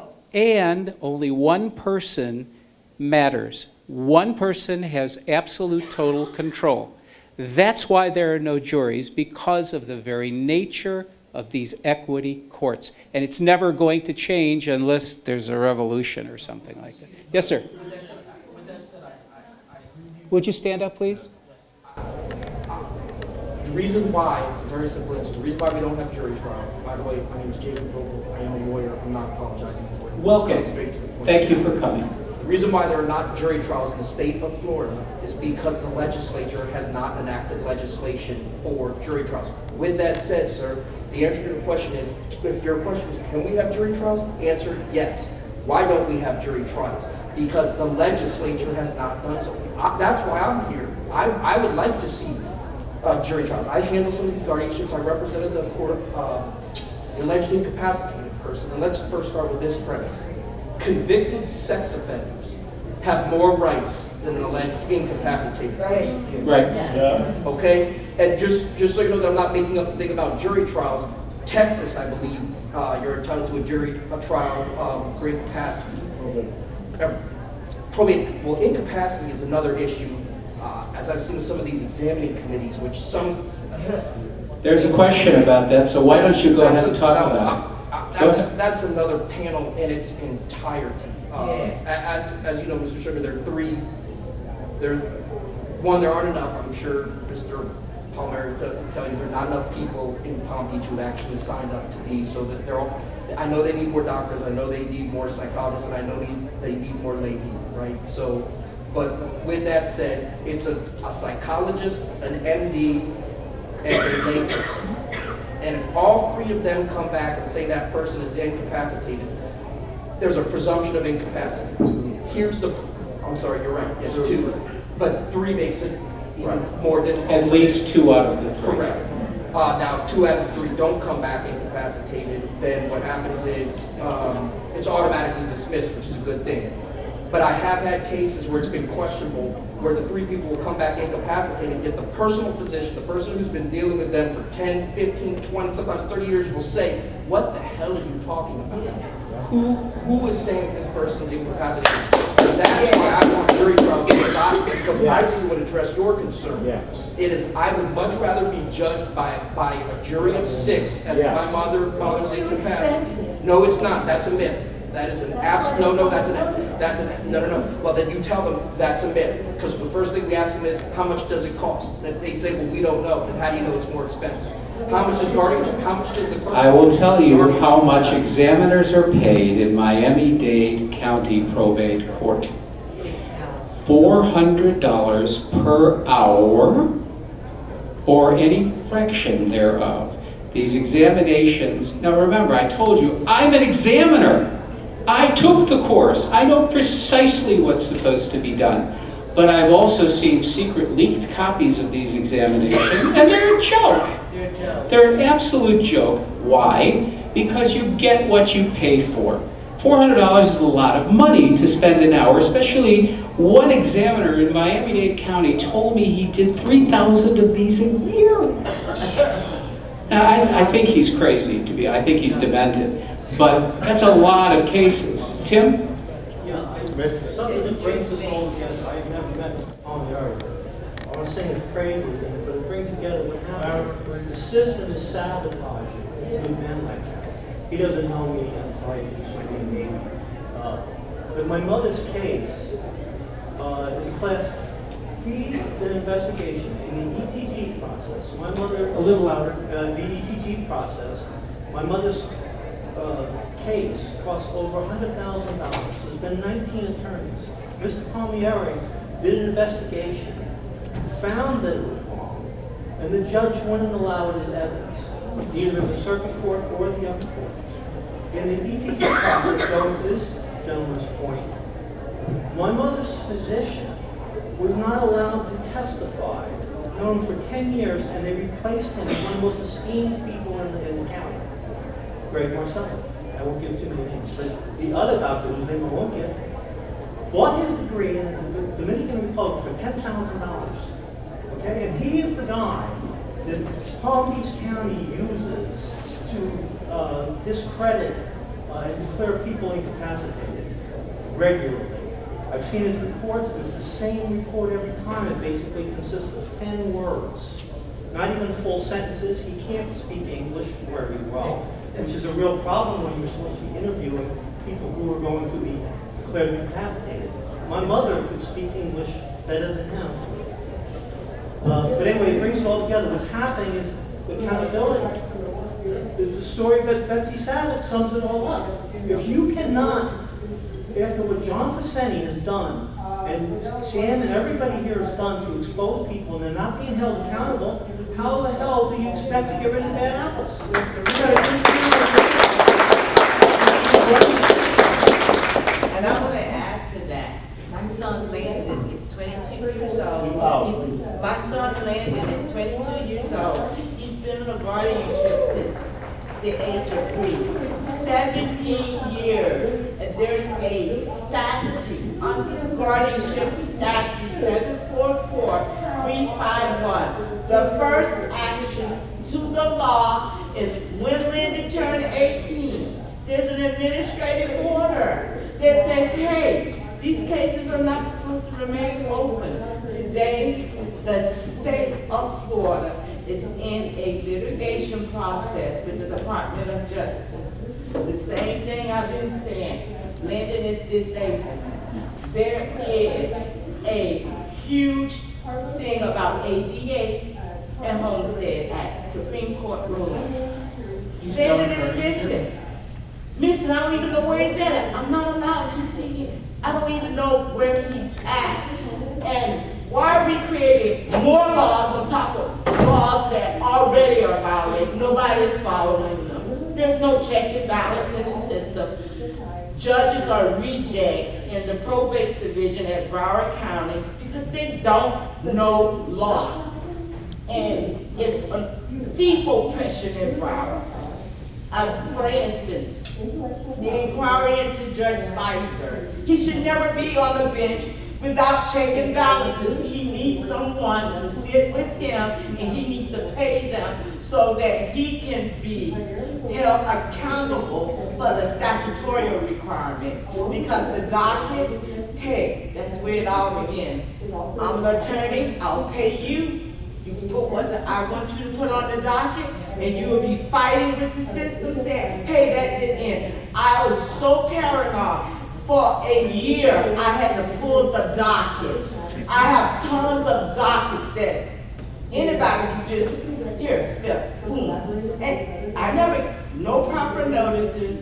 only one person matters. One person has absolute total control. That's why there are no juries, because of the very nature of these equity courts. And it's never going to change unless there's a revolution or something like that. Yes, sir. Would you stand up, please? The reason why, it's very simple answer, the reason why we don't have jury trial, by the way, my name is Jacob Vogel, I am a lawyer, I'm not apologizing for it. Welcome. Just getting straight to the point. Thank you for coming. The reason why there are not jury trials in the state of Florida is because the legislature has not enacted legislation for jury trials. With that said, sir, the answer to the question is, if your question is, can we have jury trials? Answer, yes. Why don't we have jury trials? Because the legislature has not done so. That's why I'm here. I would like to see jury trials. I handle some of these guardianships. I represented the court, the alleged incapacitated person. And let's first start with this premise. Convicted sex offenders have more rights than an alleged incapacitated person. Right. Yeah. Okay? And just so you know that I'm not making up the thing about jury trials, Texas, I believe, you're entitled to a trial for incapacity. Probate, well, incapacity is another issue, as I've seen with some of these examining committees, which some... There's a question about that, so why don't you go ahead and talk about it? That's another panel in its entirety. As you know, Mr. Sugar, there aren't enough, I'm sure Mr. Palmer to tell you, there are not enough people in Palm Beach who actually signed up to be, so that they're all, I know they need more doctors, I know they need more psychologists, and I know they need more ladies, right? So, but with that said, it's a psychologist, an MD, and a layperson. And if all three of them come back and say that person is incapacitated, there's a presumption of incapacity. Here's the, I'm sorry, you're right, it's two, but three makes it even more difficult. At least 2 out of the 3. Correct. Now, 2 out of 3 don't come back incapacitated, then what happens is it's automatically dismissed, which is a good thing. But I have had cases where it's been questionable, where the 3 people will come back incapacitated, yet the personal physician, the person who's been dealing with them for 10, 15, 20, sometimes 30 years will say, what the hell are you talking about? Who is saying this person is incapacitated? And that's why I want jury trials, because I think it would address your concern. It is, I would much rather be judged by a jury of 6 as if my mother was incapacitated. No, it's not. That's a myth. That is an absolute, no, no. Well, then you tell them that's a myth. Because the first thing we ask them is, how much does it cost? And they say, well, we don't know. Then how do you know it's more expensive? How much is guardianship? How much does the person? I will tell you how much examiners are paid in Miami-Dade County Probate Court. $400 per hour or any fraction thereof. These examinations, now remember, I told you, I'm an examiner. I took the course. I know precisely what's supposed to be done. But I've also seen secret leaked copies of these examinations, and they're a joke. They're an absolute joke. Why? Because you get what you pay for. $400 is a lot of money to spend an hour, especially one examiner in Miami-Dade County told me he did 3,000 of these a year. Now, I think he's crazy, I think he's demented. But that's a lot of cases. Tim? Yeah, something that brings us all together. I've never met Mr. Palmieri. I want to sing his praises, but it brings together what happened. The system is sabotaging a good man like that. He doesn't know me, that's why he's shooting me. But my mother's case is a class. He did an investigation in the ETG process. My mother, a little louder, the ETG process. My mother's case cost over $100,000. There's been 19 attorneys. Mr. Palmieri did an investigation, found that it was wrong, and the judge wouldn't allow it as evidence, either in the circuit court or the upper court. In the ETG process, going to this gentleman's point, my mother's physician was not allowed to testify, known for 10 years, and they replaced him as one of the most esteemed people in the county. Greg Marcello. I won't give too many names, but the other doctor, whose name I won't give, bought his degree in the Dominican Republic for $10,000 Okay, and he is the guy that Palm Beach County uses to discredit and declare people incapacitated regularly. I've seen his reports, and it's the same report every time. It basically consists of 10 words, not even full sentences. He can't speak English very well, which is a real problem when you're supposed to be interviewing people who are going to be declared incapacitated. My mother could speak English better than him. But anyway, it brings it all together. What's happening is accountability. The story that Betsy Savick sums it all up. If you cannot, after what John Faceni has done, and Sam and everybody here has done to expose people and they're not being held accountable, how the hell do you expect to get rid of bad apples? And I want to add to that. My son Landon is 22 years old. My son Landon is 22 years old. He's been in a guardianship since the age of 3. 17 years. And there's a statute, under the guardianship statute 744-351. The first action to the law is when Landon turned 18. There's an administrative order that says, hey, these cases are not supposed to remain open. Today, the state of Florida is in a litigation process with the Department of Justice. The same thing I've been saying. Landon is disabled. There is a huge thing about ADA and Homestead Act, Supreme Court ruling. Landon is missing. Missing, I don't even know where he's at. I'm not allowed to see him. I don't even know where he's at. And why are we creating more laws on top of laws that already are violated? Nobody is following them. There's no check and balance in the system. Judges are rejects in the probate division at Broward County because they don't know law. And it's a deep oppression in Broward. For instance, the inquiry into Judge Spicer. He should never be on the bench without check and balances. He needs someone to sit with him, and he needs to pay them so that he can be held accountable for the statutory requirements. Because the docket, hey, that's where it all begins. I'm an attorney, I'll pay you. You put what I want you to put on the docket, and you will be fighting with the system saying, hey, that didn't end. I was so paranoid. For a year, I had to pull the docket. I have tons of dockets that anybody could just, here, spell, boom. And I never, no proper notices,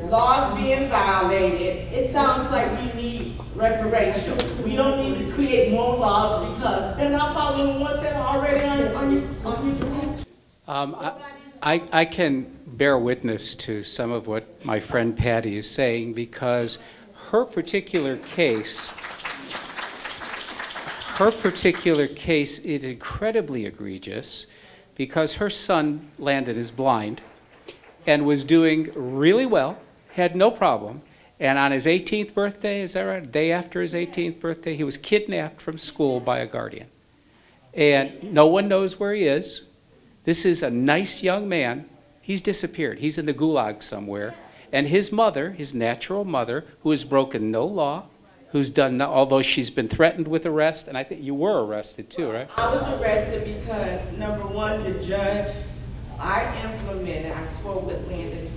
laws being violated. It sounds like we need reparation. We don't need to create more laws because they're not following the ones that are already on your statute. I can bear witness to some of what my friend Patty is saying because her particular case is incredibly egregious because her son, Landon, is blind and was doing really well, had no problem, and on his 18th birthday, is that right? The day after his 18th birthday, he was kidnapped from school by a guardian. And no one knows where he is. This is a nice young man. He's disappeared. He's in the gulag somewhere. And his mother, his natural mother, who has broken no law, who's done, although she's been threatened with arrest, and I think you were arrested too, right? I was arrested because, number one, the judge, I spoke with Landon.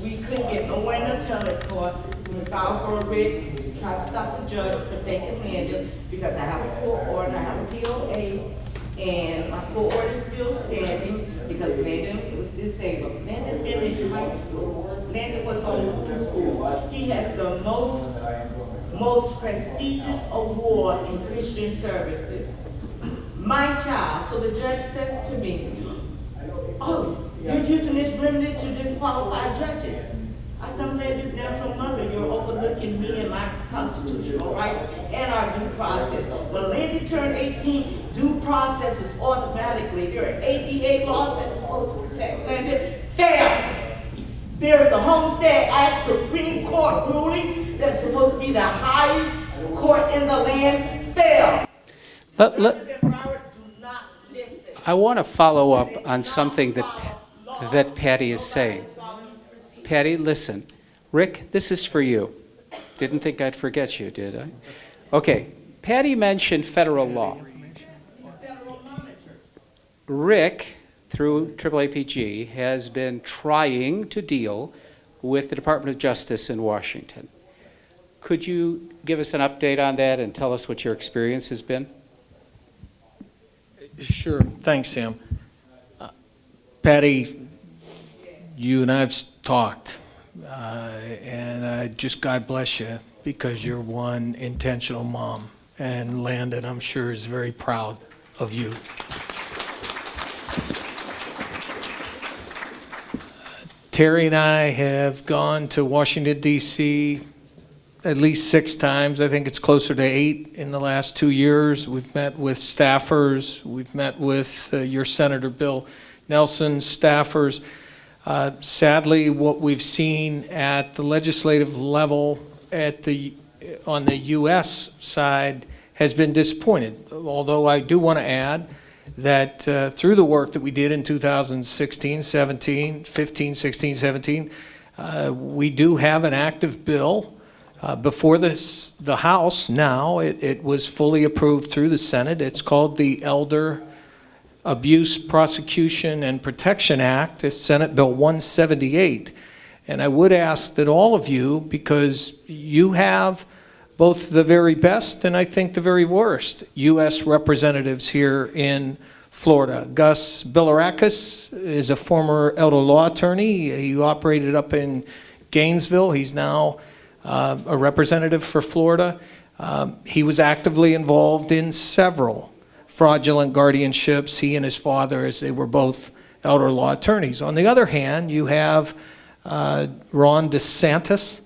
We couldn't get nowhere in the appellate court. We filed for a writ to try to stop the judge from taking Landon because I have a court order, I have a POA, and my court order is still standing because Landon was disabled. Landon finished high school. Landon was on school. He has the most prestigious award in Christian services. My child, so the judge says to me, oh, you're using this remedy to disqualify judges. I said, I'm Landon's natural mother. You're overlooking me and my constitutional rights and our due process. When Landon turned 18, due process was automatically, there are ADA laws that's supposed to protect Landon, failed. There's the Homestead Act Supreme Court ruling that's supposed to be the highest court in the land, failed. I want to follow up on something that Patty is saying. Patty, listen. Rick, this is for you. Didn't think I'd forget you, did I? Okay. Patty mentioned federal law. Rick, through AAAPG, has been trying to deal with the Department of Justice in Washington. Could you give us an update on that and tell us what your experience has been? Sure. Thanks, Sam. Patty, you and I have talked, and just God bless you, because you're one intentional mom, and Landon, I'm sure, is very proud of you. Terry and I have gone to Washington, D.C. at least 6 times. I think it's closer to 8 in the last 2 years. We've met with staffers. We've met with your Senator Bill Nelson's staffers. Sadly, what we've seen at the legislative level on the U.S. side has been disappointed, although I do want to add that through the work that we did in 2016, 17, 15, 16, 17, we do have an active bill before the House now. It was fully approved through the Senate. It's called the Elder Abuse Prosecution and Protection Act. It's Senate Bill 178. And I would ask that all of you, because you have both the very best and I think the very worst U.S. representatives here in Florida. Gus Bilirakis is a former elder law attorney. He operated up in Gainesville. He's now a representative for Florida. He was actively involved in several fraudulent guardianships, he and his father, as they were both elder law attorneys. On the other hand, you have Ron DeSantis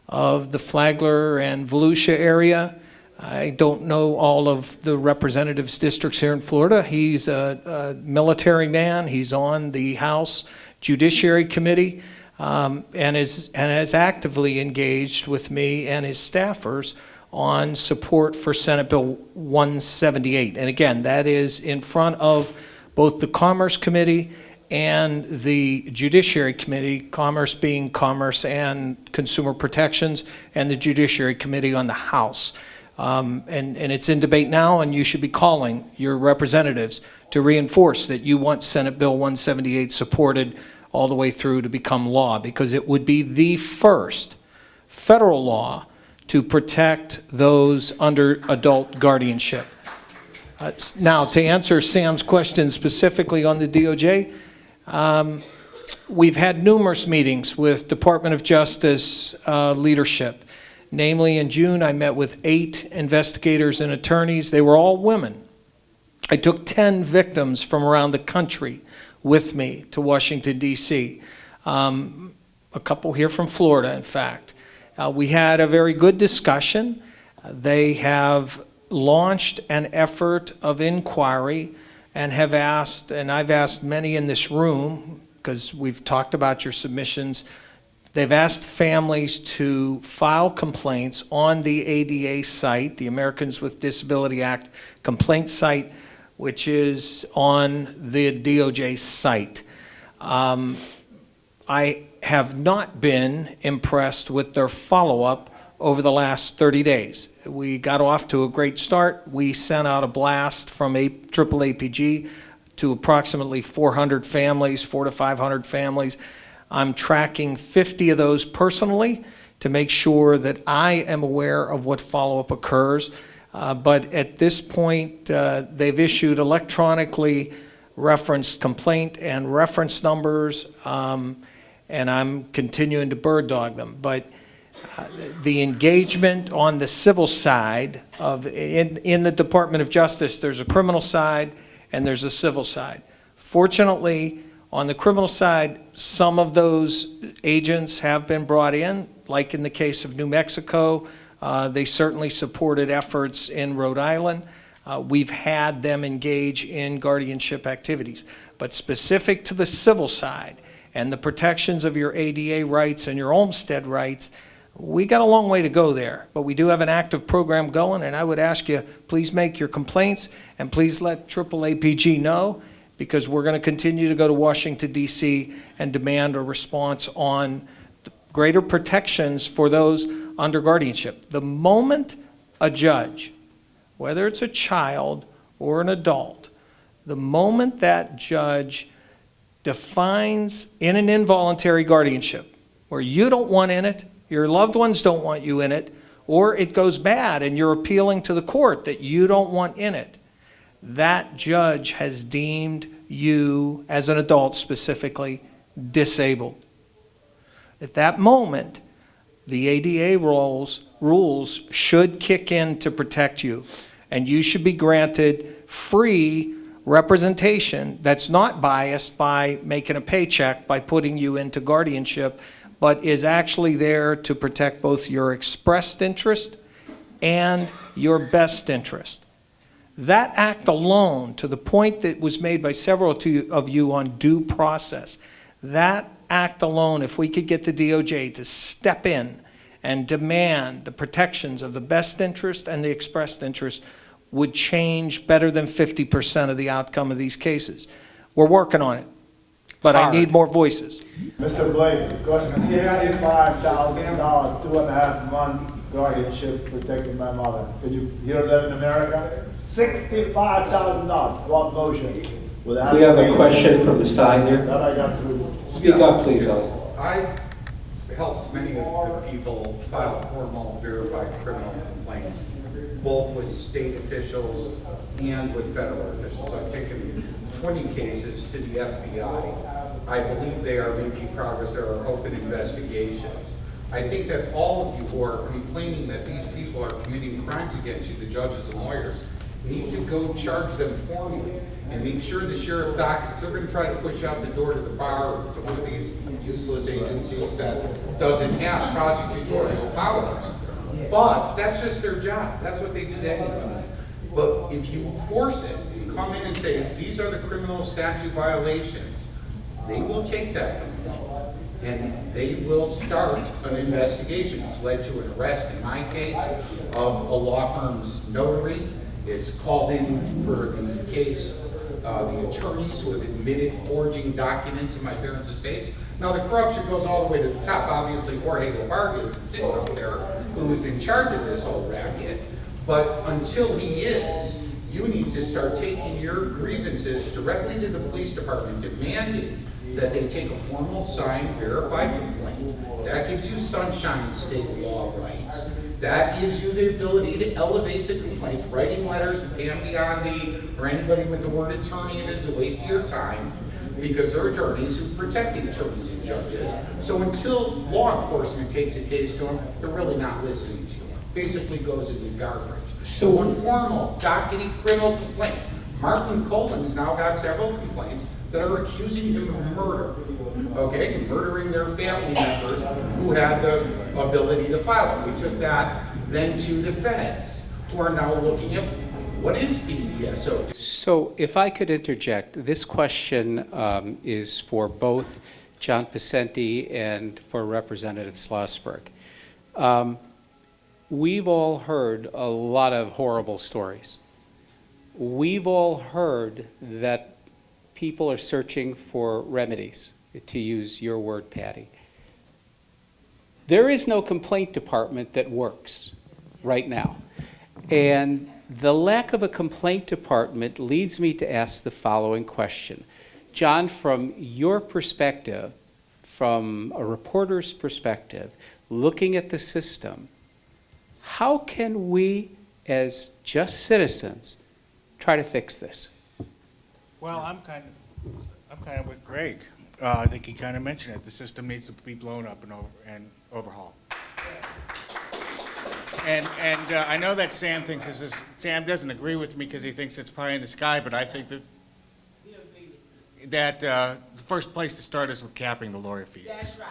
of the Flagler and Volusia area. I don't know all of the representatives' districts here in Florida. He's a military man. He's on the House Judiciary Committee and has actively engaged with me and his staffers on support for Senate Bill 178. And again, that is in front of both the Commerce Committee and the Judiciary Committee, Commerce being Commerce and Consumer Protections, and the Judiciary Committee on the House. And it's in debate now, and you should be calling your representatives to reinforce that you want Senate Bill 178 supported all the way through to become law, because it would be the first federal law to protect those under adult guardianship. Now, to answer Sam's question specifically on the DOJ, we've had numerous meetings with Department of Justice leadership. Namely, in June, I met with 8 investigators and attorneys. They were all women. I took 10 victims from around the country with me to Washington, D.C. A couple here from Florida, in fact. We had a very good discussion. They have launched an effort of inquiry and have asked, and I've asked many in this room, because we've talked about your submissions, they've asked families to file complaints on the ADA site, the Americans with Disability Act complaint site, which is on the DOJ site. I have not been impressed with their follow-up over the last 30 days. We got off to a great start. We sent out a blast from AAAPG to approximately 400 families, 400 to 500 families. I'm tracking 50 of those personally to make sure that I am aware of what follow-up occurs. But at this point, they've issued electronically referenced complaint and reference numbers, and I'm continuing to bird dog them. But the engagement on the civil side in the Department of Justice, there's a criminal side and there's a civil side. Fortunately, on the criminal side, some of those agents have been brought in, like in the case of New Mexico. They certainly supported efforts in Rhode Island. We've had them engage in guardianship activities. But specific to the civil side and the protections of your ADA rights and your Olmstead rights, we got a long way to go there. But we do have an active program going, and I would ask you, please make your complaints and please let AAAPG know. because we're going to continue to go to Washington, D.C. and demand a response on greater protections for those under guardianship. The moment a judge, whether it's a child or an adult, the moment that judge defines in an involuntary guardianship where you don't want in it, your loved ones don't want you in it, or it goes bad and you're appealing to the court that you don't want in it, that judge has deemed you, as an adult specifically, disabled. At that moment, the ADA rules should kick in to protect you, and you should be granted free representation that's not biased by making a paycheck, by putting you into guardianship, but is actually there to protect both your expressed interest and your best interest. That act alone, to the point that was made by several of you on due process, that act alone, if we could get the DOJ to step in and demand the protections of the best interest and the expressed interest, would change better than 50% of the outcome of these cases. We're working on it, but I need more voices. Mr. Blake, it cost me $65,000, 2.5 month guardianship protecting my mother. Can you hear that in America? $65,000, one motion. We have a question from the side there. That I got through. Speak up, please. I've helped many of the people file formal verified criminal complaints, both with state officials and with federal officials. I've taken 20 cases to the FBI. I believe they are making progress. There are open investigations. I think that all of you who are complaining that these people are committing crimes against you, the judges and lawyers, need to go charge them formally and make sure the sheriff dockets, they're going to try to push out the door to the bar or to one of these useless agencies that doesn't have prosecutorial powers. But that's just their job. That's what they do to anybody. But if you force it and come in and say, these are the criminal statute violations, they will take that complaint and they will start an investigation. It's led to an arrest in my case of a law firm's notary. It's called in for the case, the attorneys who have admitted forging documents in my parents' estates. Now the corruption goes all the way to the top. Obviously, Jorge Lavarga is sitting up there, who's in charge of this whole racket. But until he is, you need to start taking your grievances directly to the police department, demanding that they take a formal signed, verified complaint. That gives you sunshine state law rights. That gives you the ability to elevate the complaints, writing letters and beyond the, or anybody with the word attorney, it is a waste of your time, because there are attorneys who protect the attorneys and judges. So until law enforcement takes a case to them, they're really not listening to you. Basically goes in the garbage. So informal, dockety criminal complaints. Martin Colin's now got several complaints that are accusing him of murder. Okay, murdering their family members who had the ability to file it. We took that then to the feds, who are now looking at what is BDSO. So if I could interject, this question is for both John Pacenti and for Representative Schlossberg. We've all heard a lot of horrible stories. We've all heard that people are searching for remedies, to use your word, Patty. There is no complaint department that works right now. And the lack of a complaint department leads me to ask the following question. John, from your perspective, from a reporter's perspective, looking at the system, how can we, as just citizens, try to fix this? Well, I'm kind of with Greg. I think he kind of mentioned it. The system needs to be blown up and overhauled. And I know that Sam thinks this is, Sam doesn't agree with me because he thinks it's pie in the sky, but I think that the first place to start is with capping the lawyer fees. That's right.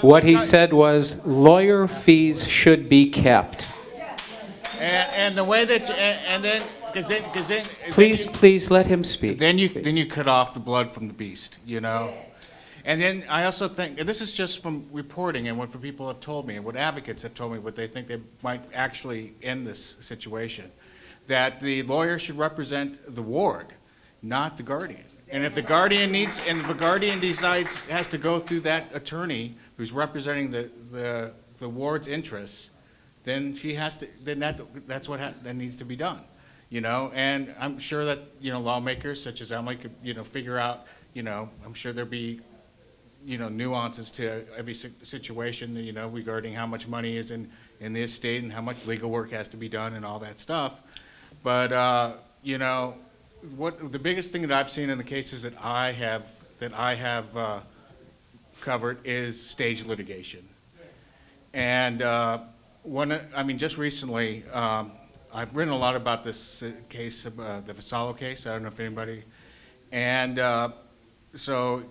What he said was lawyer fees should be kept. And the way that, and then, because then. Please let him speak. Then you cut off the blood from the beast, you know? And then I also think, and this is just from reporting and what people have told me and what advocates have told me, what they think they might actually end this situation, that the lawyer should represent the ward not the guardian. And if the guardian decides, has to go through that attorney who's representing the ward's interests, then she has to, then that's what that needs to be done, you know? And I'm sure that, you know, lawmakers such as Emily could, you know, figure out, you know, I'm sure there'd be, you know, nuances to every situation, you know, regarding how much money is in the estate and how much legal work has to be done and all that stuff. But, you know, what the biggest thing that I've seen in the cases that I have covered is stage litigation. And I mean, just recently, I've written a lot about this case, the Vassallo case. I don't know if anybody, and so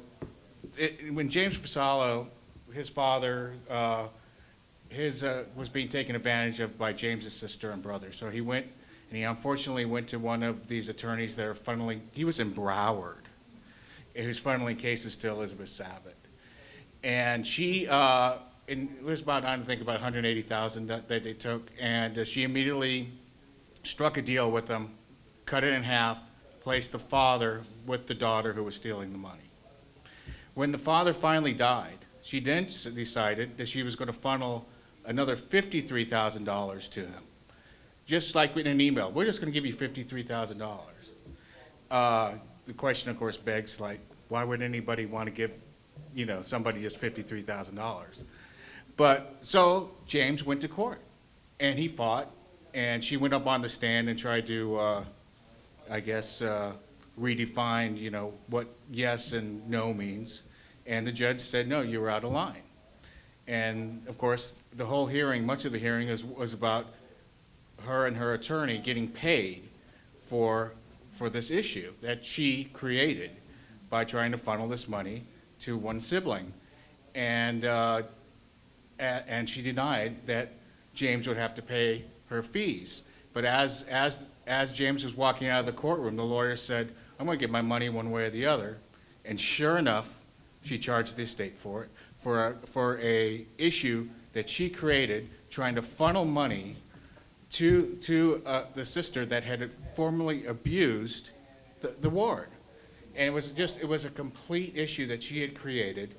when James Vassallo, his father, was being taken advantage of by James's sister and brother. So he went, and he unfortunately went to one of these attorneys that are funneling, he was in Broward, who's funneling cases to Elizabeth Savitt. And she, and it was about, I think, about $180,000 that they took, and she immediately struck a deal with them, cut it in half, placed the father with the daughter who was stealing the money. When the father finally died, she then decided that she was going to funnel another $53,000 to him. Just like in an email, we're just going to give you $53,000. The question, of course, begs, like, why would anybody want to give, you know, somebody just $53,000? But so James went to court, and he fought, and she went up on the stand and tried to, I guess, redefine, you know, what yes and no means. And the judge said, no, you were out of line. And of course, the whole hearing, much of the hearing was about her and her attorney getting paid for this issue that she created by trying to funnel this money to one sibling. And she denied that James would have to pay her fees. But as James was walking out of the courtroom, the lawyer said, I'm going to get my money one way or the other. And sure enough, she charged the estate for it, for a issue that she created, trying to funnel money to the sister that had formerly abused the ward. And it was a complete issue that she had created,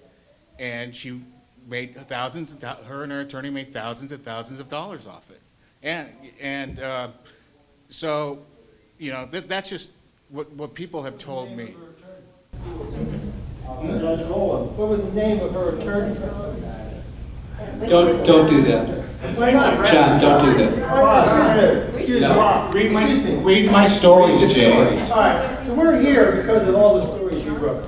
and she made her and her attorney made thousands and thousands of dollars off it. And so, you know, that's just what people have told me. Judge Colin, what was the name of her attorney? Don't do that. Why not? John, don't do that. Why not? Excuse me. Read my stories, James. All right, so we're here because of all the stories you wrote.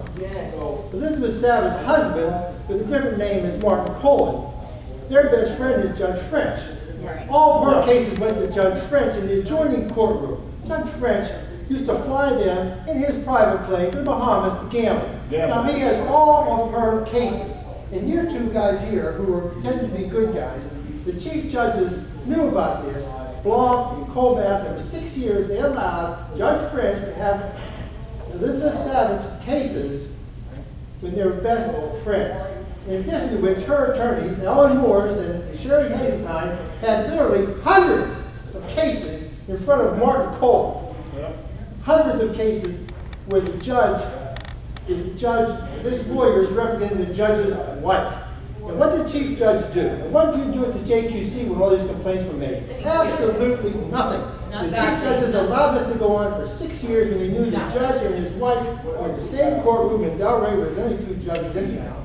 Elizabeth Savitt's husband, with a different name, is Martin Colin. Their best friend is Judge French. All of her cases went to Judge French in the adjoining courtroom. Judge French used to fly them in his private plane to the Bahamas to gamble. Now he has all of her cases. And you two guys here, who are pretending to be good guys, the chief judges knew about this. Blanc and Colbert, there were 6 years they allowed Judge French to have Elizabeth Savitt's cases with their best friends. In addition to which, her attorneys, Ellen Morse and Sherry Hazeltine, had literally hundreds of cases in front of Martin Colin. Hundreds of cases where the judge this lawyer is representing the judge's wife. And what did Chief Judge do? And what did you do at the JQC when all these complaints were made? Absolutely nothing. The Chief Judges allowed this to go on for 6 years when he knew the judge and his wife were in the same courtroom in Delray where there's only 2 judges anyhow.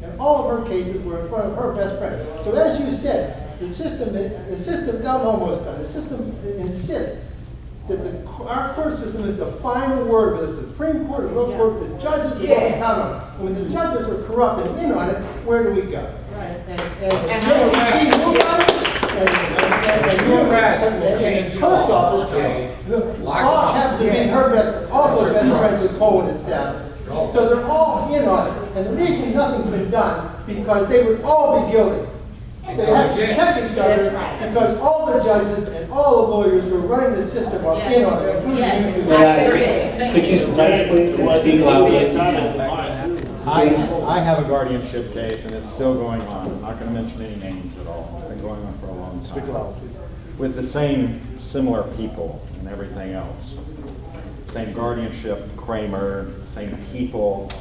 And all of her cases were in front of her best friend. So as you said, the system insists that our court system is the final word, whether it's the Supreme Court or lower court, the judges are what we count on. And when the judges are corrupt and in on it, where do we go? Right. And post office, all have to be her best, also best friends with Colin and staff. So they're all in on it. And the reason nothing's been done, because they would all be guilty. They have to protect each other because all the judges and all the lawyers who are running the system are in on it. Could you rise, please, and speak loudly? I have a guardianship case, and it's still going on. I'm not going to mention any names at all. It's been going on for a long time. Speak loudly. With the same similar people and everything else. same guardianship, Kramer, same people,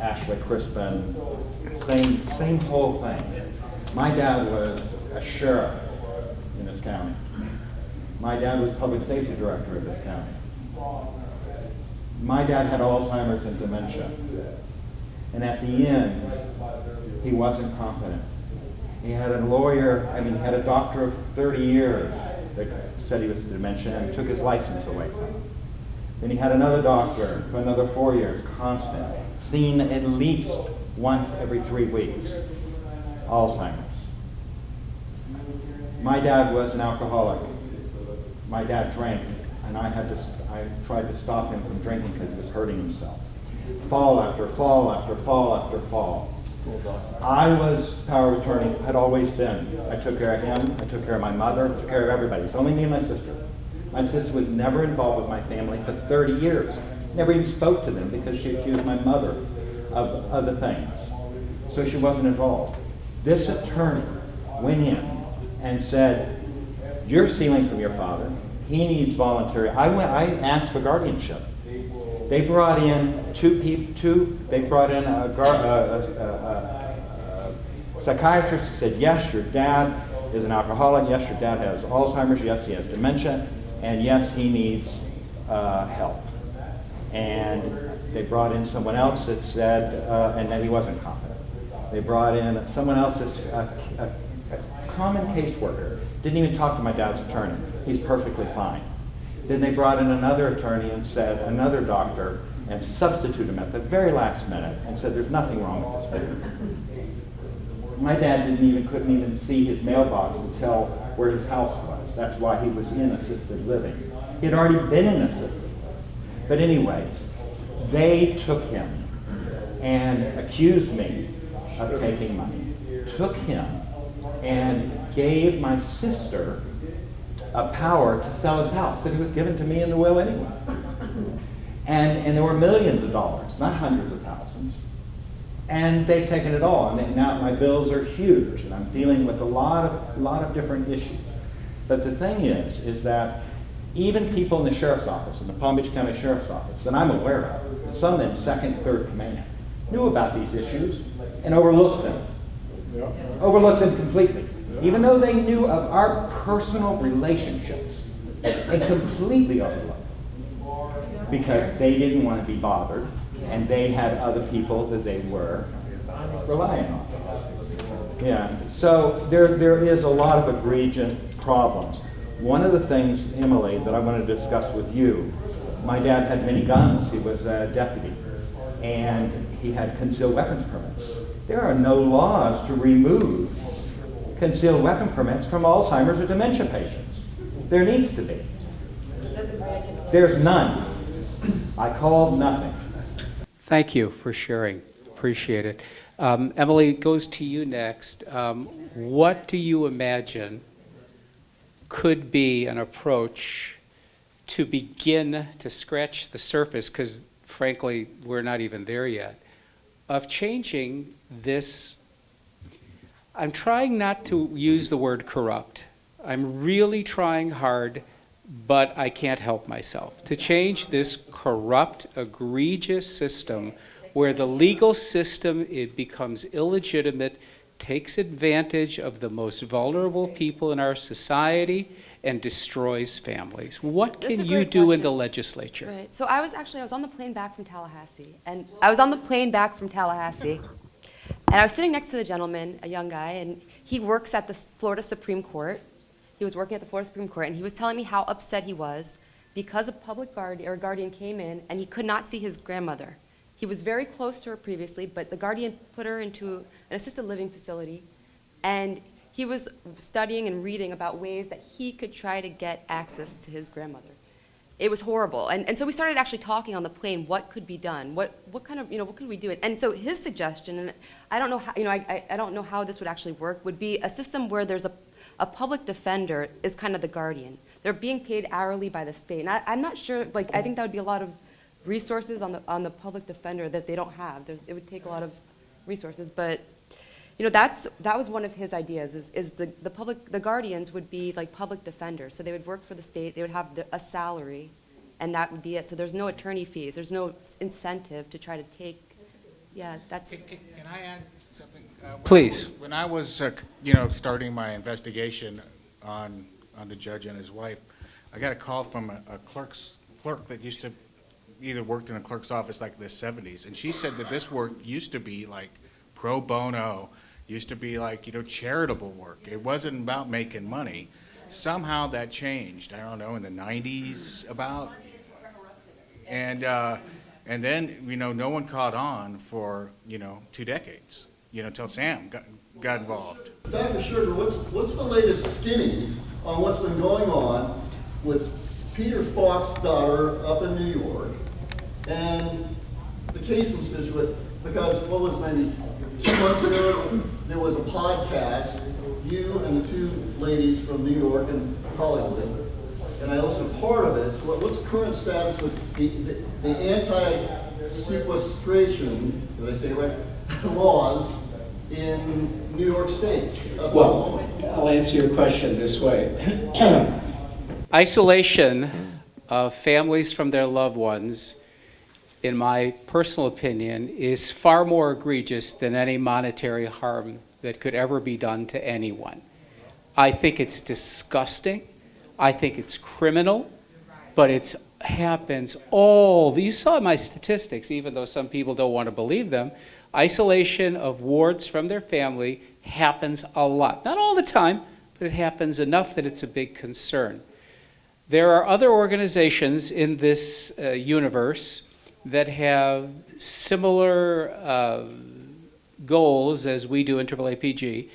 Ashley Crispin, same whole thing. My dad was a sheriff in this county. My dad was public safety director of this county. My dad had Alzheimer's and dementia. And at the end, he wasn't competent. He had a lawyer, he had a doctor of 30 years that said he was dementia and took his license away from him. Then he had another doctor for another 4 years, constant, seen at least once every 3 weeks, Alzheimer's. My dad was an alcoholic. My dad drank, and I tried to stop him from drinking because he was hurting himself. Fall after fall after fall after fall. I was power of attorney, had always been. I took care of him, I took care of my mother, took care of everybody. It's only me and my sister. My sister was never involved with my family for 30 years. Never even spoke to them because she accused my mother of other things. So she wasn't involved. This attorney went in and said, "You're stealing from your father. He needs voluntary." I asked for guardianship. They brought in they brought in a psychiatrist who said, "Yes, your dad is an alcoholic. Yes, your dad has Alzheimer's. Yes, he has dementia. And yes, he needs help." And they brought in someone else that said, and that he wasn't competent. They brought in someone else that's a common caseworker. Didn't even talk to my dad's attorney. He's perfectly fine. Then they brought in another attorney and said, another doctor, and substituted him at the very last minute and said, "There's nothing wrong with this man." My dad couldn't even see his mailbox to tell where his house was. That's why he was in assisted living. He had already been in assisted living. But anyways, they took him and accused me of taking money. Took him and gave my sister a power to sell his house that he was given to me in the will anyway. And there were millions of dollars, not hundreds of thousands. And they've taken it all. And now my bills are huge, and I'm dealing with a lot of different issues. But the thing is that even people in the sheriff's office, in the Palm Beach County Sheriff's Office, that I'm aware of, some in second, third command, knew about these issues and overlooked them. Overlooked them completely. Even though they knew of our personal relationships, they completely overlooked them because they didn't want to be bothered, and they had other people that they were relying on. Yeah, so there is a lot of egregious problems. One of the things, Emily, that I want to discuss with you, my dad had many guns. He was a deputy, and he had concealed weapons permits. There are no laws to remove concealed weapon permits from Alzheimer's or dementia patients. There needs to be. There's none. I called nothing. Thank you for sharing. Appreciate it. Emily, it goes to you next. What do you imagine could be an approach to begin to scratch the surface, because frankly, we're not even there yet, of changing this? I'm trying not to use the word corrupt. I'm really trying hard, but I can't help myself. To change this corrupt, egregious system where the legal system, it becomes illegitimate, takes advantage of the most vulnerable people in our society, and destroys families. What That's a can you great do in question. the legislature? Right. So I was on the plane back from Tallahassee, and I was sitting next to the gentleman, a young guy, and he works at the Florida Supreme Court. He was working at the Florida Supreme Court, and he was telling me how upset he was because a guardian came in, and he could not see his grandmother. He was very close to her previously, but the guardian put her into an assisted living facility, and he was studying and reading about ways that he could try to get access to his grandmother. It was horrible. And so we started actually talking on the plane, what could be done? What kind of, what could we do? And so his suggestion, and I don't know how, I don't know how this would actually work, would be a system where there's a public defender is kind of the guardian. They're being paid hourly by the state. And I'm not sure, I think that would be a lot of resources on the public defender that they don't have. It would take a lot of resources, but that was one of his ideas, is the guardians would be like public defenders. So they would work for the state, they would have a salary, and that would be it. So there's no attorney fees, there's no incentive to try to take, yeah, that's. Can I add something? Please. When I was, starting my investigation on the judge and his wife, I got a call from a clerk that used to either worked in a clerk's office like in the 70s, and she said that this work used to be like pro bono, used to be like, charitable work. It wasn't about making money. Somehow that changed, I don't know, in the 90s about. And then, no one caught on for, 2 decades, till Sam got involved. Dr. Sugar, what's the latest skinny on what's been going on with Peter Falk's daughter up in New York and the case in Situate? Because what was maybe 2 months ago, there was a podcast, you and the 2 ladies from New York and Hollywood, and I listened to part of it. So what's the current status with the anti-sequestration, did I say it right, laws in New York State? Well, I'll answer your question this way. Isolation of families from their loved ones, in my personal opinion, is far more egregious than any monetary harm that could ever be done to anyone. I think it's disgusting. I think it's criminal, but it happens you saw my statistics, even though some people don't want to believe them. Isolation of wards from their family happens a lot. Not all the time, but it happens enough that it's a big concern. There are other organizations in this universe that have similar goals as we do in AAAPG.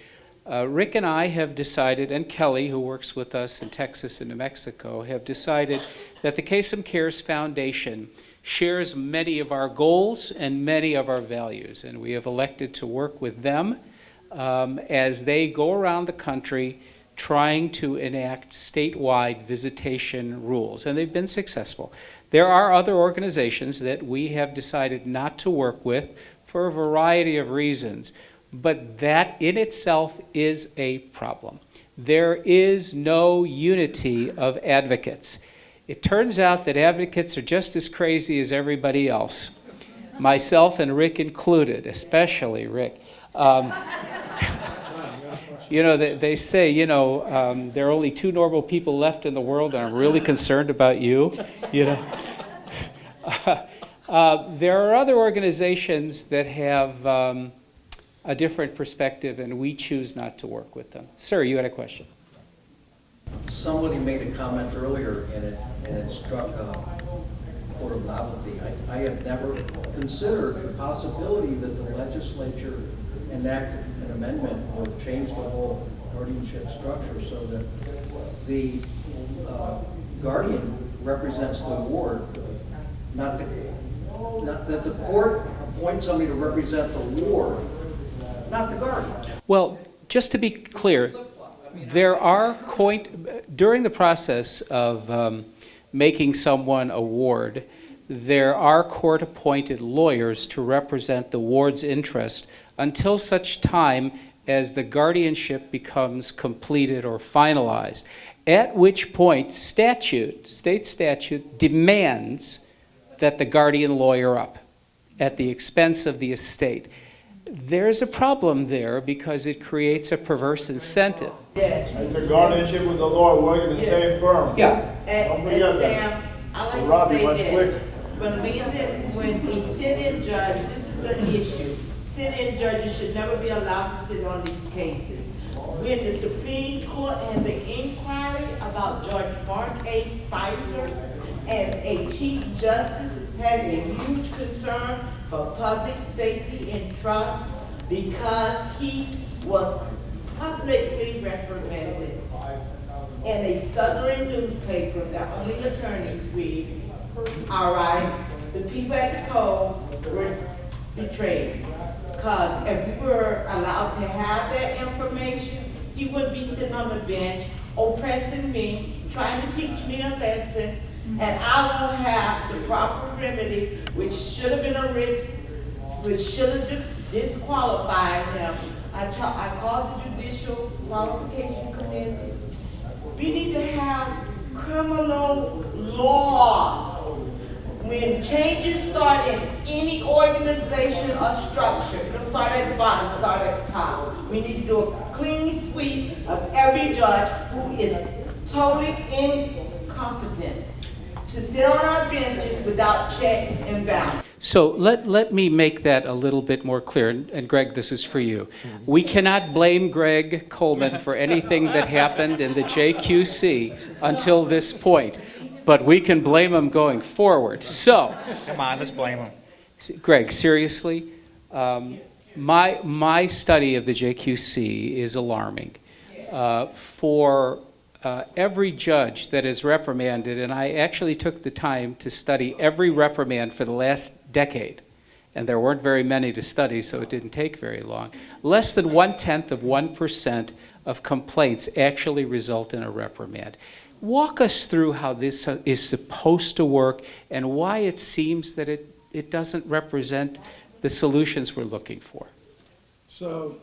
Rick and I have decided, and Kelly, who works with us in Texas and New Mexico, have decided that the Kasem Cares Foundation shares many of our goals and many of our values, and we have elected to work with them as they go around the country trying to enact statewide visitation rules, and they've been successful. There are other organizations that we have decided not to work with for a variety of reasons, but that in itself is a problem. There is no unity of advocates. It turns out that advocates are just as crazy as everybody else, myself and Rick included, especially Rick. They say, there are only 2 normal people left in the world, and I'm really concerned about you. There are other organizations that have a different perspective, and we choose not to work with them. Sir, you had a question. Somebody made a comment earlier, and it struck a chord of novelty. I have never considered the possibility that the legislature enact an amendment or change the whole guardianship structure so that the guardian represents the ward, not that the court appoints somebody to represent the ward, not the guardian. Well, just to be clear, there are during the process of making someone a ward, there are court-appointed lawyers to represent the ward's interest until such time as the guardianship becomes completed or finalized, at which point state statute demands that the guardian lawyer up at the expense of the estate. There's a problem there because it creates a perverse incentive. It's a guardianship with the law working in the same firm. Yeah. Don't And forget Sam, that. I like Robbie, to much say quicker. this. When a sit-in judge, this is the issue, sit-in judges should never be allowed to sit on these cases. When the Supreme Court has an inquiry about Judge Mark A. Spicer, and a Chief Justice has a huge concern for public safety and trust because he was publicly reprimanded in a Southern newspaper that only attorneys read. All right, the people at the code were betrayed. Because if we were allowed to have that information, he wouldn't be sitting on the bench oppressing me, trying to teach me a lesson, and I won't have the proper remedy, which should have been which should have disqualified him. I called the Judicial Qualification Committee. We need to have criminal laws When changes start in any organization or structure, it'll start at the bottom, start at the top. We need to do a clean sweep of every judge who is totally incompetent to sit on our benches without checks and balances. So let me make that a little bit more clear, and Greg, this is for you. We cannot blame Greg Coleman for anything that happened in the JQC until this point, but we can blame him going forward. So, Come on, let's blame him. Greg, seriously, my study of the JQC is alarming. For every judge that is reprimanded, and I actually took the time to study every reprimand for the last decade, and there weren't very many to study, so it didn't take very long. Less than 0.1% of complaints actually result in a reprimand. Walk us through how this is supposed to work and why it seems that it doesn't represent the solutions we're looking for. So,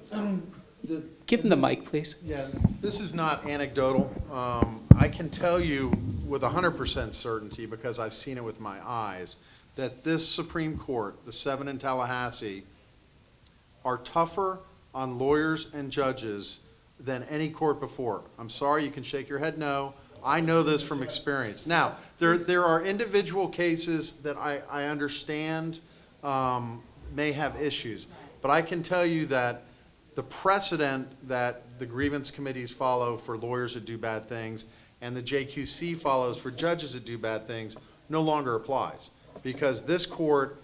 Give him the mic, please. yeah, this is not anecdotal. I can tell you with 100% certainty, because I've seen it with my eyes, that this Supreme Court, the 7 in Tallahassee, are tougher on lawyers and judges than any court before. I'm sorry, you can shake your head no. I know this from experience. Now, there are individual cases that I understand may have issues, but I can tell you that the precedent that the grievance committees follow for lawyers that do bad things and the JQC follows for judges that do bad things no longer applies, because this court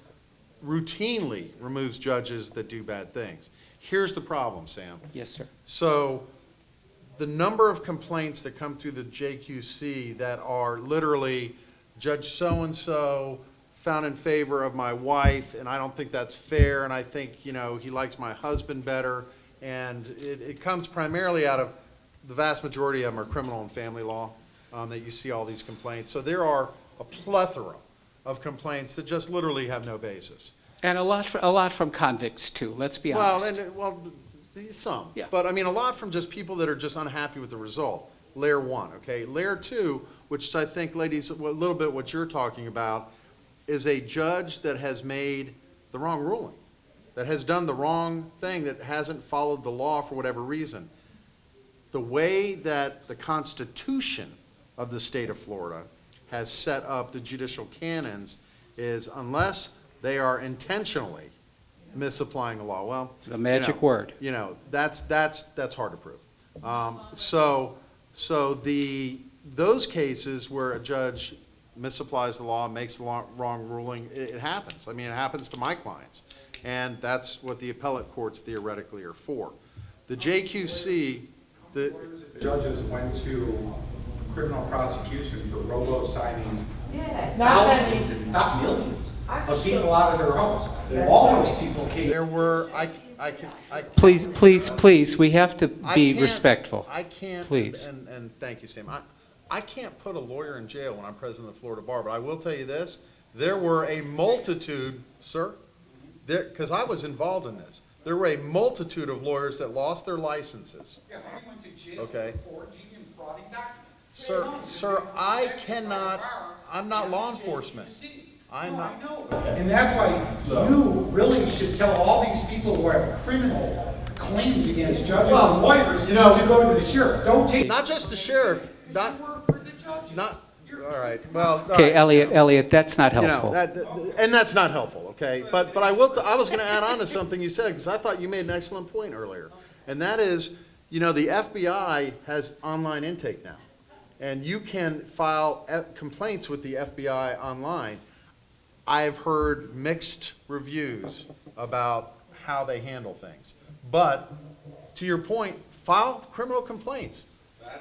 routinely removes judges that do bad things. Here's the problem, Sam. Yes, sir. So the number of complaints that come through the JQC that are literally Judge so-and-so found in favor of my wife, and I don't think that's fair, and I think, he likes my husband better, and it comes primarily out of, the vast majority of them are criminal and family law, that you see all these complaints. So there are a plethora of complaints that just literally have no basis. And a lot from convicts too, let's be honest. Some. Yeah. But I mean, a lot from just people that are just unhappy with the result. Layer 1, okay? Layer 2, which I think, ladies, a little bit what you're talking about, is a judge that has made the wrong ruling, that has done the wrong thing, that hasn't followed the law for whatever reason. The way that the Constitution of the state of Florida has set up the judicial canons is, unless they are intentionally misapplying the law, well, The magic word. that's hard to prove. So those cases where a judge misapplies the law, makes the wrong ruling, it happens. I mean, it happens to my clients, and that's what the appellate courts theoretically are for. The JQC, Judges went to criminal prosecution for robo-signing Yeah. thousands, if not millions, of people out of their homes. All those people came. there were, Please, we have to be can't- respectful. I can't, Please. and thank you, Sam. I can't put a lawyer in jail when I'm president of the Florida Bar, but I will tell you this, there were a multitude, sir, because I was involved in this, there were a multitude of lawyers that lost their licenses. Yeah, they went to jail Okay. for deviant frauding documents. Sir, I cannot, I'm not law enforcement. I'm not. I know. And that's why you really should tell all these people who have criminal claims against judges and lawyers to go to the sheriff. Don't take. Not just the sheriff, not, all right, well. all Okay, right. Elliot, that's not helpful. And that's not helpful, okay? But I was going to add on to something you said, because I thought you made an excellent point earlier. And that is, the FBI has online intake now. And you can file complaints with the FBI online. I've heard mixed reviews about how they handle things. But to your point, file criminal complaints.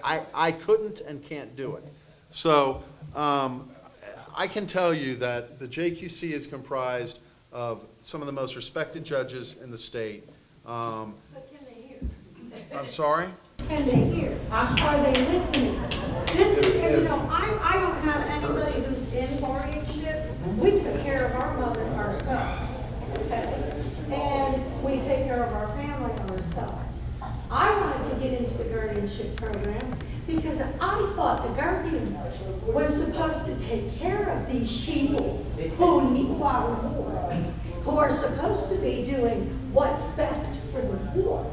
I couldn't and can't do it. So I can tell you that the JQC is comprised of some of the most respected judges in the state. But can they hear? I'm sorry? Can they hear? Are they listening? I don't have anybody who's in guardianship. We took care of our mother ourselves, okay? And we take care of our family ourselves. I wanted to get into the guardianship program because because I thought the guardian was supposed to take care of these people who need our wards, who are supposed to be doing what's best for the ward,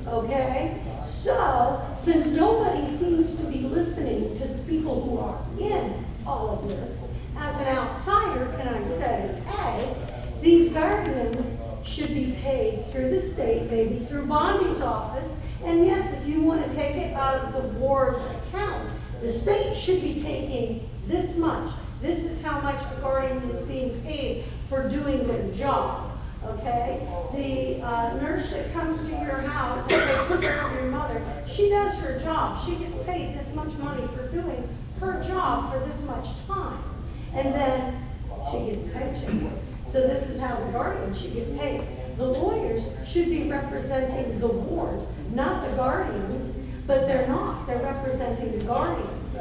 okay? So, since nobody seems to be listening to the people who are in all of this, as an outsider, can I say, hey, these guardians should be paid through the state, maybe through Bondi's office, and yes, if you want to take it out of the ward's account, the state should be taking this much. This is how much the guardian is being paid for doing their job, okay? The nurse that comes to your house and takes care of your mother, she does her job. She gets paid this much money for doing her job for this much time. And then she gets a paycheck. So this is how the guardian should get paid. The lawyers should be representing the wards, not the guardians, but they're not. They're representing the guardians.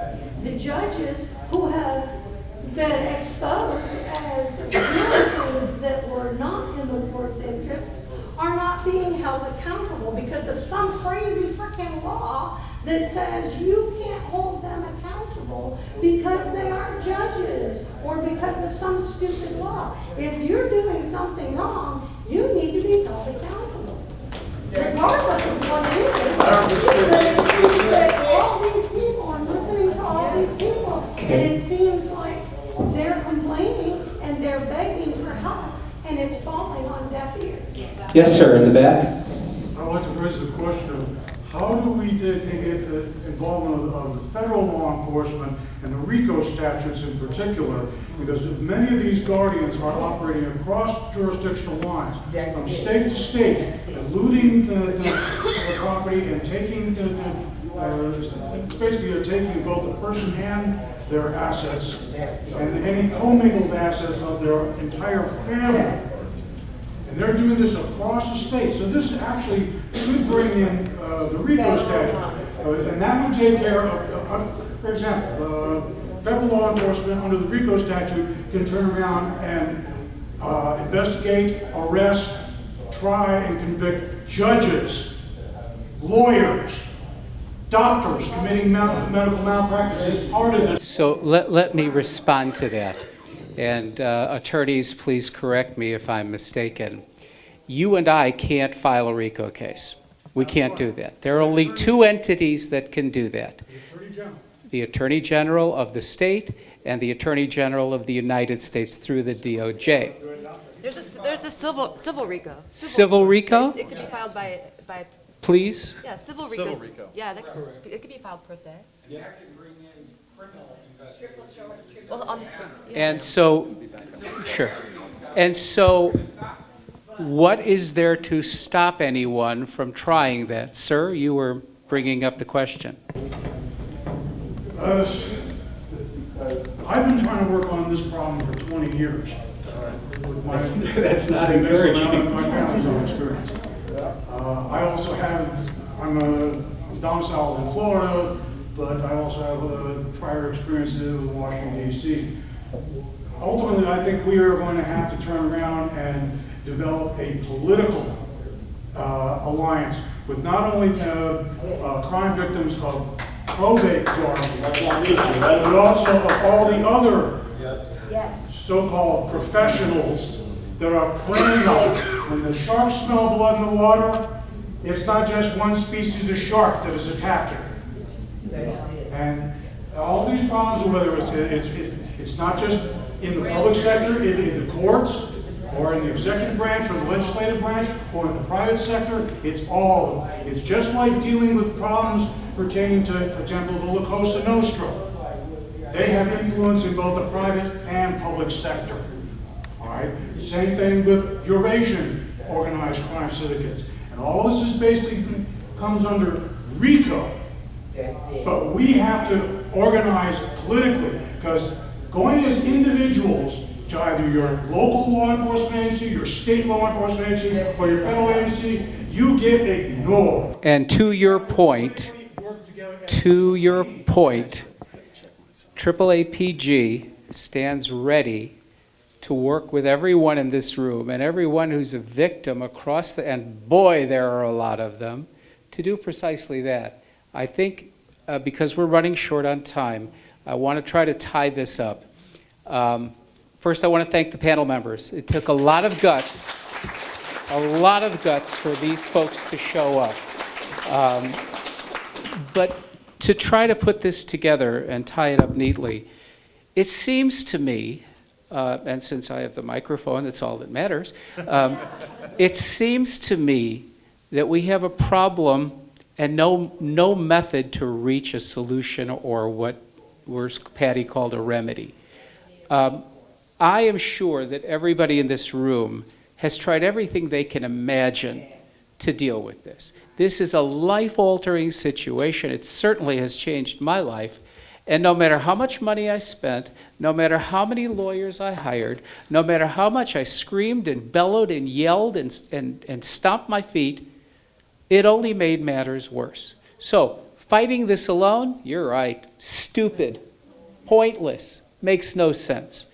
The judges who have been exposed as doing things that were not in the ward's interests are not being held accountable because of some crazy freaking law that says you can't hold them accountable because they are judges or because of some stupid law. If you're doing something wrong, you need to be held accountable. Regardless of what it is. But all these people, I'm listening to all these people, and it seems like they're complaining and they're begging for help, and it's falling on deaf ears. Yes, sir, in the back. I'd like to raise the question of how do we take involvement of the federal law enforcement and the RICO statutes in particular, because many of these guardians are operating across jurisdictional lines, from state to state, looting the property and taking basically they're taking both the person and their assets and any commingled assets of their entire family. And they're doing this across the state. So this actually could bring in the RICO statute. And that would take care of, for example, federal law enforcement under the RICO statute can turn around and investigate, arrest, try, and convict judges, lawyers, doctors committing medical malpractice as part of this. So let me respond to that. And attorneys, please correct me if I'm mistaken. You and I can't file a RICO case. We can't do that. There are only two entities that can do that. The Attorney General of the state and the Attorney General of the United States through the DOJ. There's a civil RICO. Civil RICO? It could be filed by Please? yeah, civil RICO. Civil RICO. Yeah, it could be filed per se. And that can bring in criminal investigations. Well, on the, yeah. And so, sure. And so, what is there to stop anyone from trying that? Sir, you were bringing up the question. I've been trying to work on this problem for 20 years. With my, That's not encouraging. My family's own experience. I also have, I'm domiciled in Florida, but I also have prior experiences with Washington, D.C. Ultimately, I think we are going to have to turn around and develop a political alliance with not only crime victims of probate guardians, but also of all the other so-called professionals that are preying on. When the sharks smell blood in the water, it's not just one species of shark that is attacking. And all these problems, whether it's not just in the public sector, in the courts, or in the executive branch, or the legislative branch, or in the private sector, it's just like dealing with problems pertaining to, for example, the La Cosa Nostra. They have influence in both the private and public sector. All right? Same thing with Eurasian organized crime syndicates. And all this is basically comes under RICO. But we have to organize politically, because going as individuals to either your local law enforcement agency, your state law enforcement agency, or your federal agency, you get ignored. And to your point, AAAPG stands ready to work with everyone in this room and everyone who's a victim across and boy, there are a lot of them, to do precisely that. I think because we're running short on time, I want to try to tie this up. First, I want to thank the panel members. It took a lot of guts for these folks to show up. But to try to put this together and tie it up neatly, it seems to me, and since I have the microphone, that's all that matters, it seems to me that we have a problem and no method to reach a solution or what Patty called a remedy. I am sure that everybody in this room has tried everything they can imagine to deal with this. This is a life-altering situation. It certainly has changed my life. And no matter how much money I spent, no matter how many lawyers I hired, no matter how much I screamed and bellowed and yelled and stomped my feet, it only made matters worse. So, fighting this alone, you're right, stupid, pointless, makes no sense.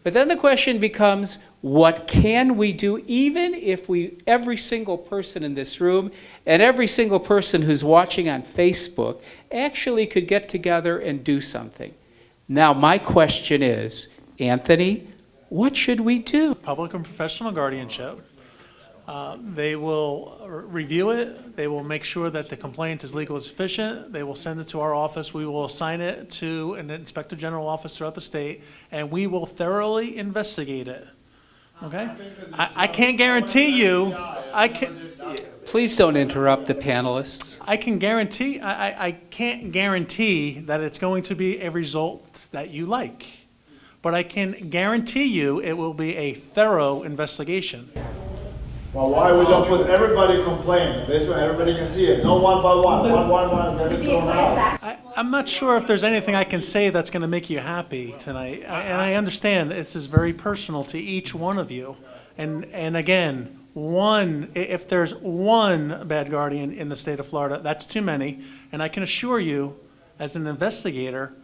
But then the question becomes, what can we do, even if every single person in this room and every single person who's watching on Facebook actually could get together and do something? Now, my question is, Anthony, what should we do? Public and professional guardianship. They will review it. They will make sure that the complaint is legally sufficient. They will send it to our office. We will assign it to an inspector general office throughout the state, and we will thoroughly investigate it. Okay? I can't guarantee you. Please don't interrupt the panelists. I can't guarantee that it's going to be a result that you like, but I can guarantee you it will be a thorough investigation. Well, why we don't put everybody complain? This way everybody can see it. No one by one, get it thrown out. I'm not sure if there's anything I can say that's going to make you happy tonight. And I understand this is very personal to each one of you. And again, if there's one bad guardian in the state of Florida, that's too many. And I can assure you, as an investigator,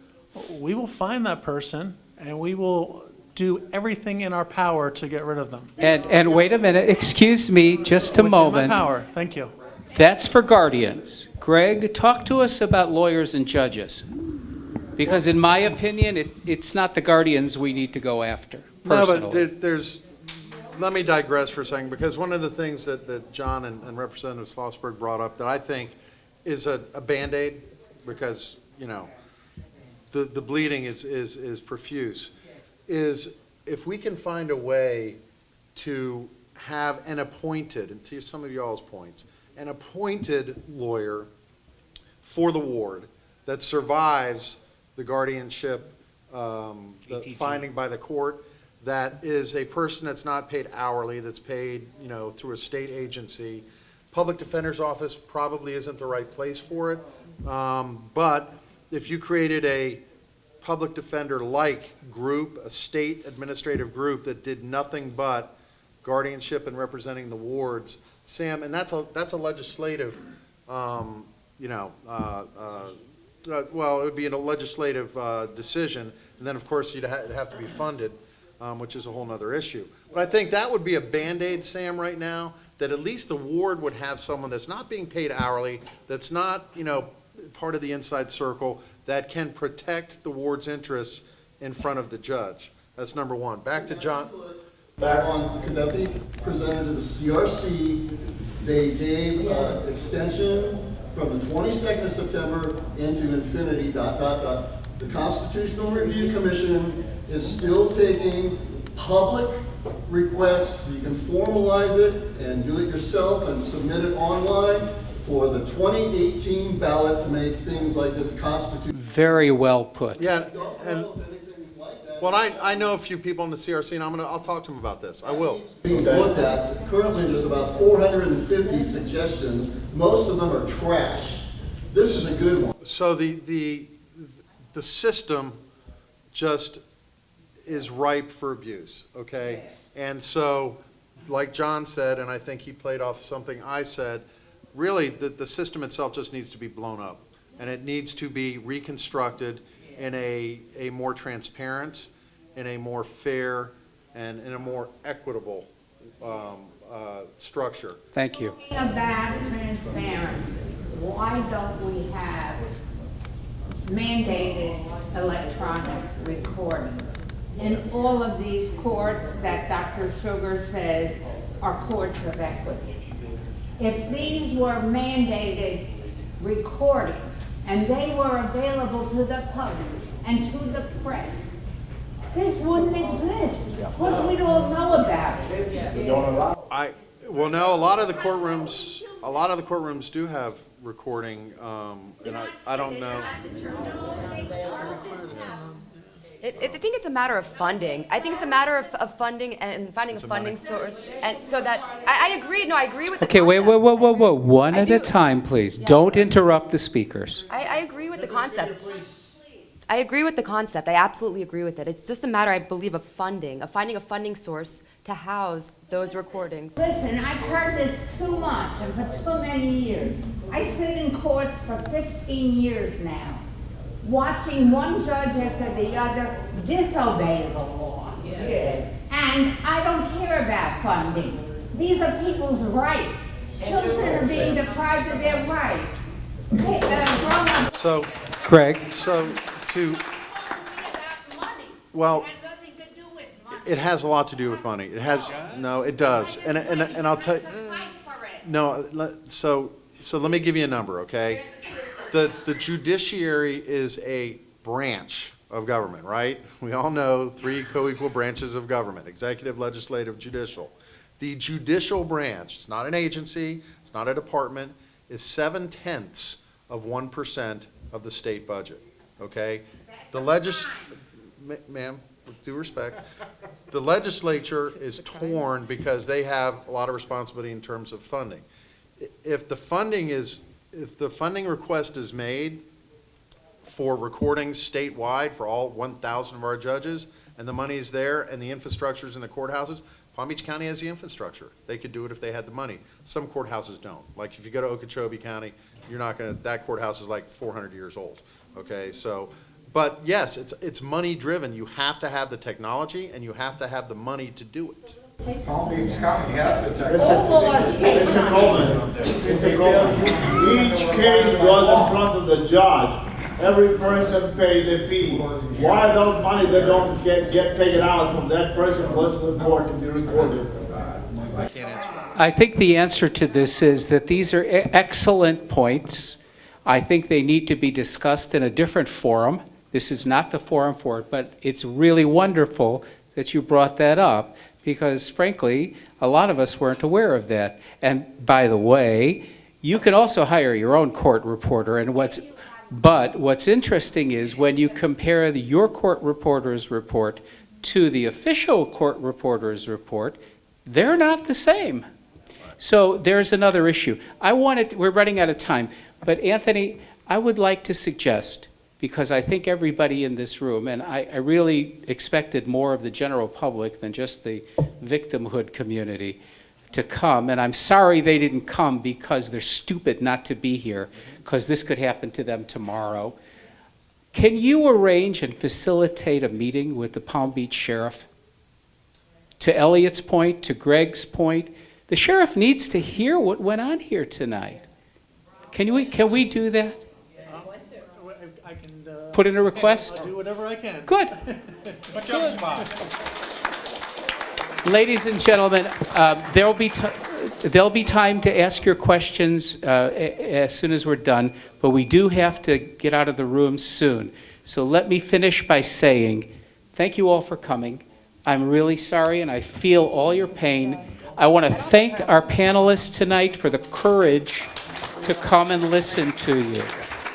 we will find that person and we will do everything in our power to get rid of them. And wait a minute, excuse me, just a moment. Within my power, thank you. That's for guardians. Greg, talk to us about lawyers and judges. Because in my opinion, it's not the guardians we need to go after, personally. No, but let me digress for a second, because one of the things that John and Representative Schlossberg brought up that I think is a Band-Aid, because, you know, the bleeding is profuse, is if we can find a way to have an appointed, and to some of y'all's points, an appointed lawyer for the ward that survives the guardianship the finding by the court, that is a person that's not paid hourly, that's paid, you know, through a state agency. Public Defender's Office probably isn't the right place for it, but if you created a public defender-like group, a state administrative group that did nothing but guardianship and representing the wards, Sam, and that's a legislative, you know, well, it would be a legislative decision, and then of course it'd have to be funded, which is a whole other issue. But I think that would be a Band-Aid, Sam, right now, that at least the ward would have someone that's not being paid hourly, that's not, you know, part of the inside circle, that can protect the ward's interests in front of the judge. That's number one. Back to John. Back on, could that be presented to the CRC? They gave extension from the 22nd of September into infinity, ... The Constitutional Review Commission is still taking public requests. You can formalize it and do it yourself and submit it online for the 2018 ballot to make things like this constitute. Very well put. Yeah, and well, I know a few people in the CRC, and I'll talk to them about this. I will. Being looked at. Currently, there's about 450 suggestions. Most of them are trash. This is a good one. So the system just is ripe for abuse. Okay, and so like John said, and I think he played off something I said. Really, the system itself just needs to be blown up, and it needs to be reconstructed in a more transparent, in a more fair, and in a more equitable structure. Thank you. About transparency, why don't we have mandated electronic recordings in all of these courts that Dr. Sugar says are courts of equity. If these were mandated recordings and they were available to the public and to the press, this wouldn't exist, because we'd all know about it. We don't allow. Well, no, a lot of the courtrooms do have recording, and I don't know. I think it's a matter of funding. I think it's a matter of funding and finding a funding source, and so that I agree. No, I agree with the Okay, wait, concept. whoa. One at a time, please. Don't interrupt the speakers. I agree with the concept. I agree with the concept. I absolutely agree with it. It's just a matter, I believe, of funding, of finding a funding source to house those recordings. Listen, I've heard this too much and for too many years. I sit in courts for 15 years now, watching one judge after the other disobey the law. Yes. And I don't care about funding. These are people's rights. Children are being deprived of their rights. Grown-ups. So, Greg? Well, it has a lot to do with money. It has, no, it does. And I'll tell you, no, so let me give you a number, okay? The judiciary is a branch of government, right? We all know 3 co-equal branches of government: executive, legislative, judicial. The judicial branch, it's not an agency, it's not a department, is 0.7% of the state budget, okay? Ma'am, with due respect, the legislature is torn because they have a lot of responsibility in terms of funding. If the funding request is made for recordings statewide for all 1,000 of our judges, and the money is there and the infrastructure's in the courthouses, Palm Beach County has the infrastructure. They could do it if they had the money. Some courthouses don't. Like if you go to Okeechobee County, you're not gonna, that courthouse is like 400 years old, okay? So, but yes, it's money driven. You have to have the technology and you have to have the money to do it. Palm Beach County has the Mr. Coleman, each case goes in front of the judge. Every person pays the fee. Why those money they don't get taken out from that person goes to the court to be recorded? I can't answer that. I think the answer to this is that these are excellent points. I think they need to be discussed in a different forum. This is not the forum for it, but it's really wonderful that you brought that up, because frankly, a lot of us weren't aware of that. And by the way, you can also hire your own court reporter, and what's interesting is when you compare your court reporter's report to the official court reporter's report, they're not the same. So there's another issue. We're running out of time, but Anthony, I would like to suggest, because I think everybody in this room, and I really expected more of the general public than just the victimhood community to come, and I'm sorry they didn't come because they're stupid not to be here, because this could happen to them tomorrow. Can you arrange and facilitate a meeting with the Palm Beach Sheriff? To Elliot's point, to Greg's point, the sheriff needs to hear what went on here tonight. Can we do that? I can put in a request? I'll do whatever I can. Good. Put you on the spot. Ladies and gentlemen, there'll be time to ask your questions as soon as we're done, but we do have to get out of the room soon. So let me finish by saying thank you all for coming. I'm really sorry, and I feel all your pain. I want to thank our panelists tonight for the courage to come and listen to you.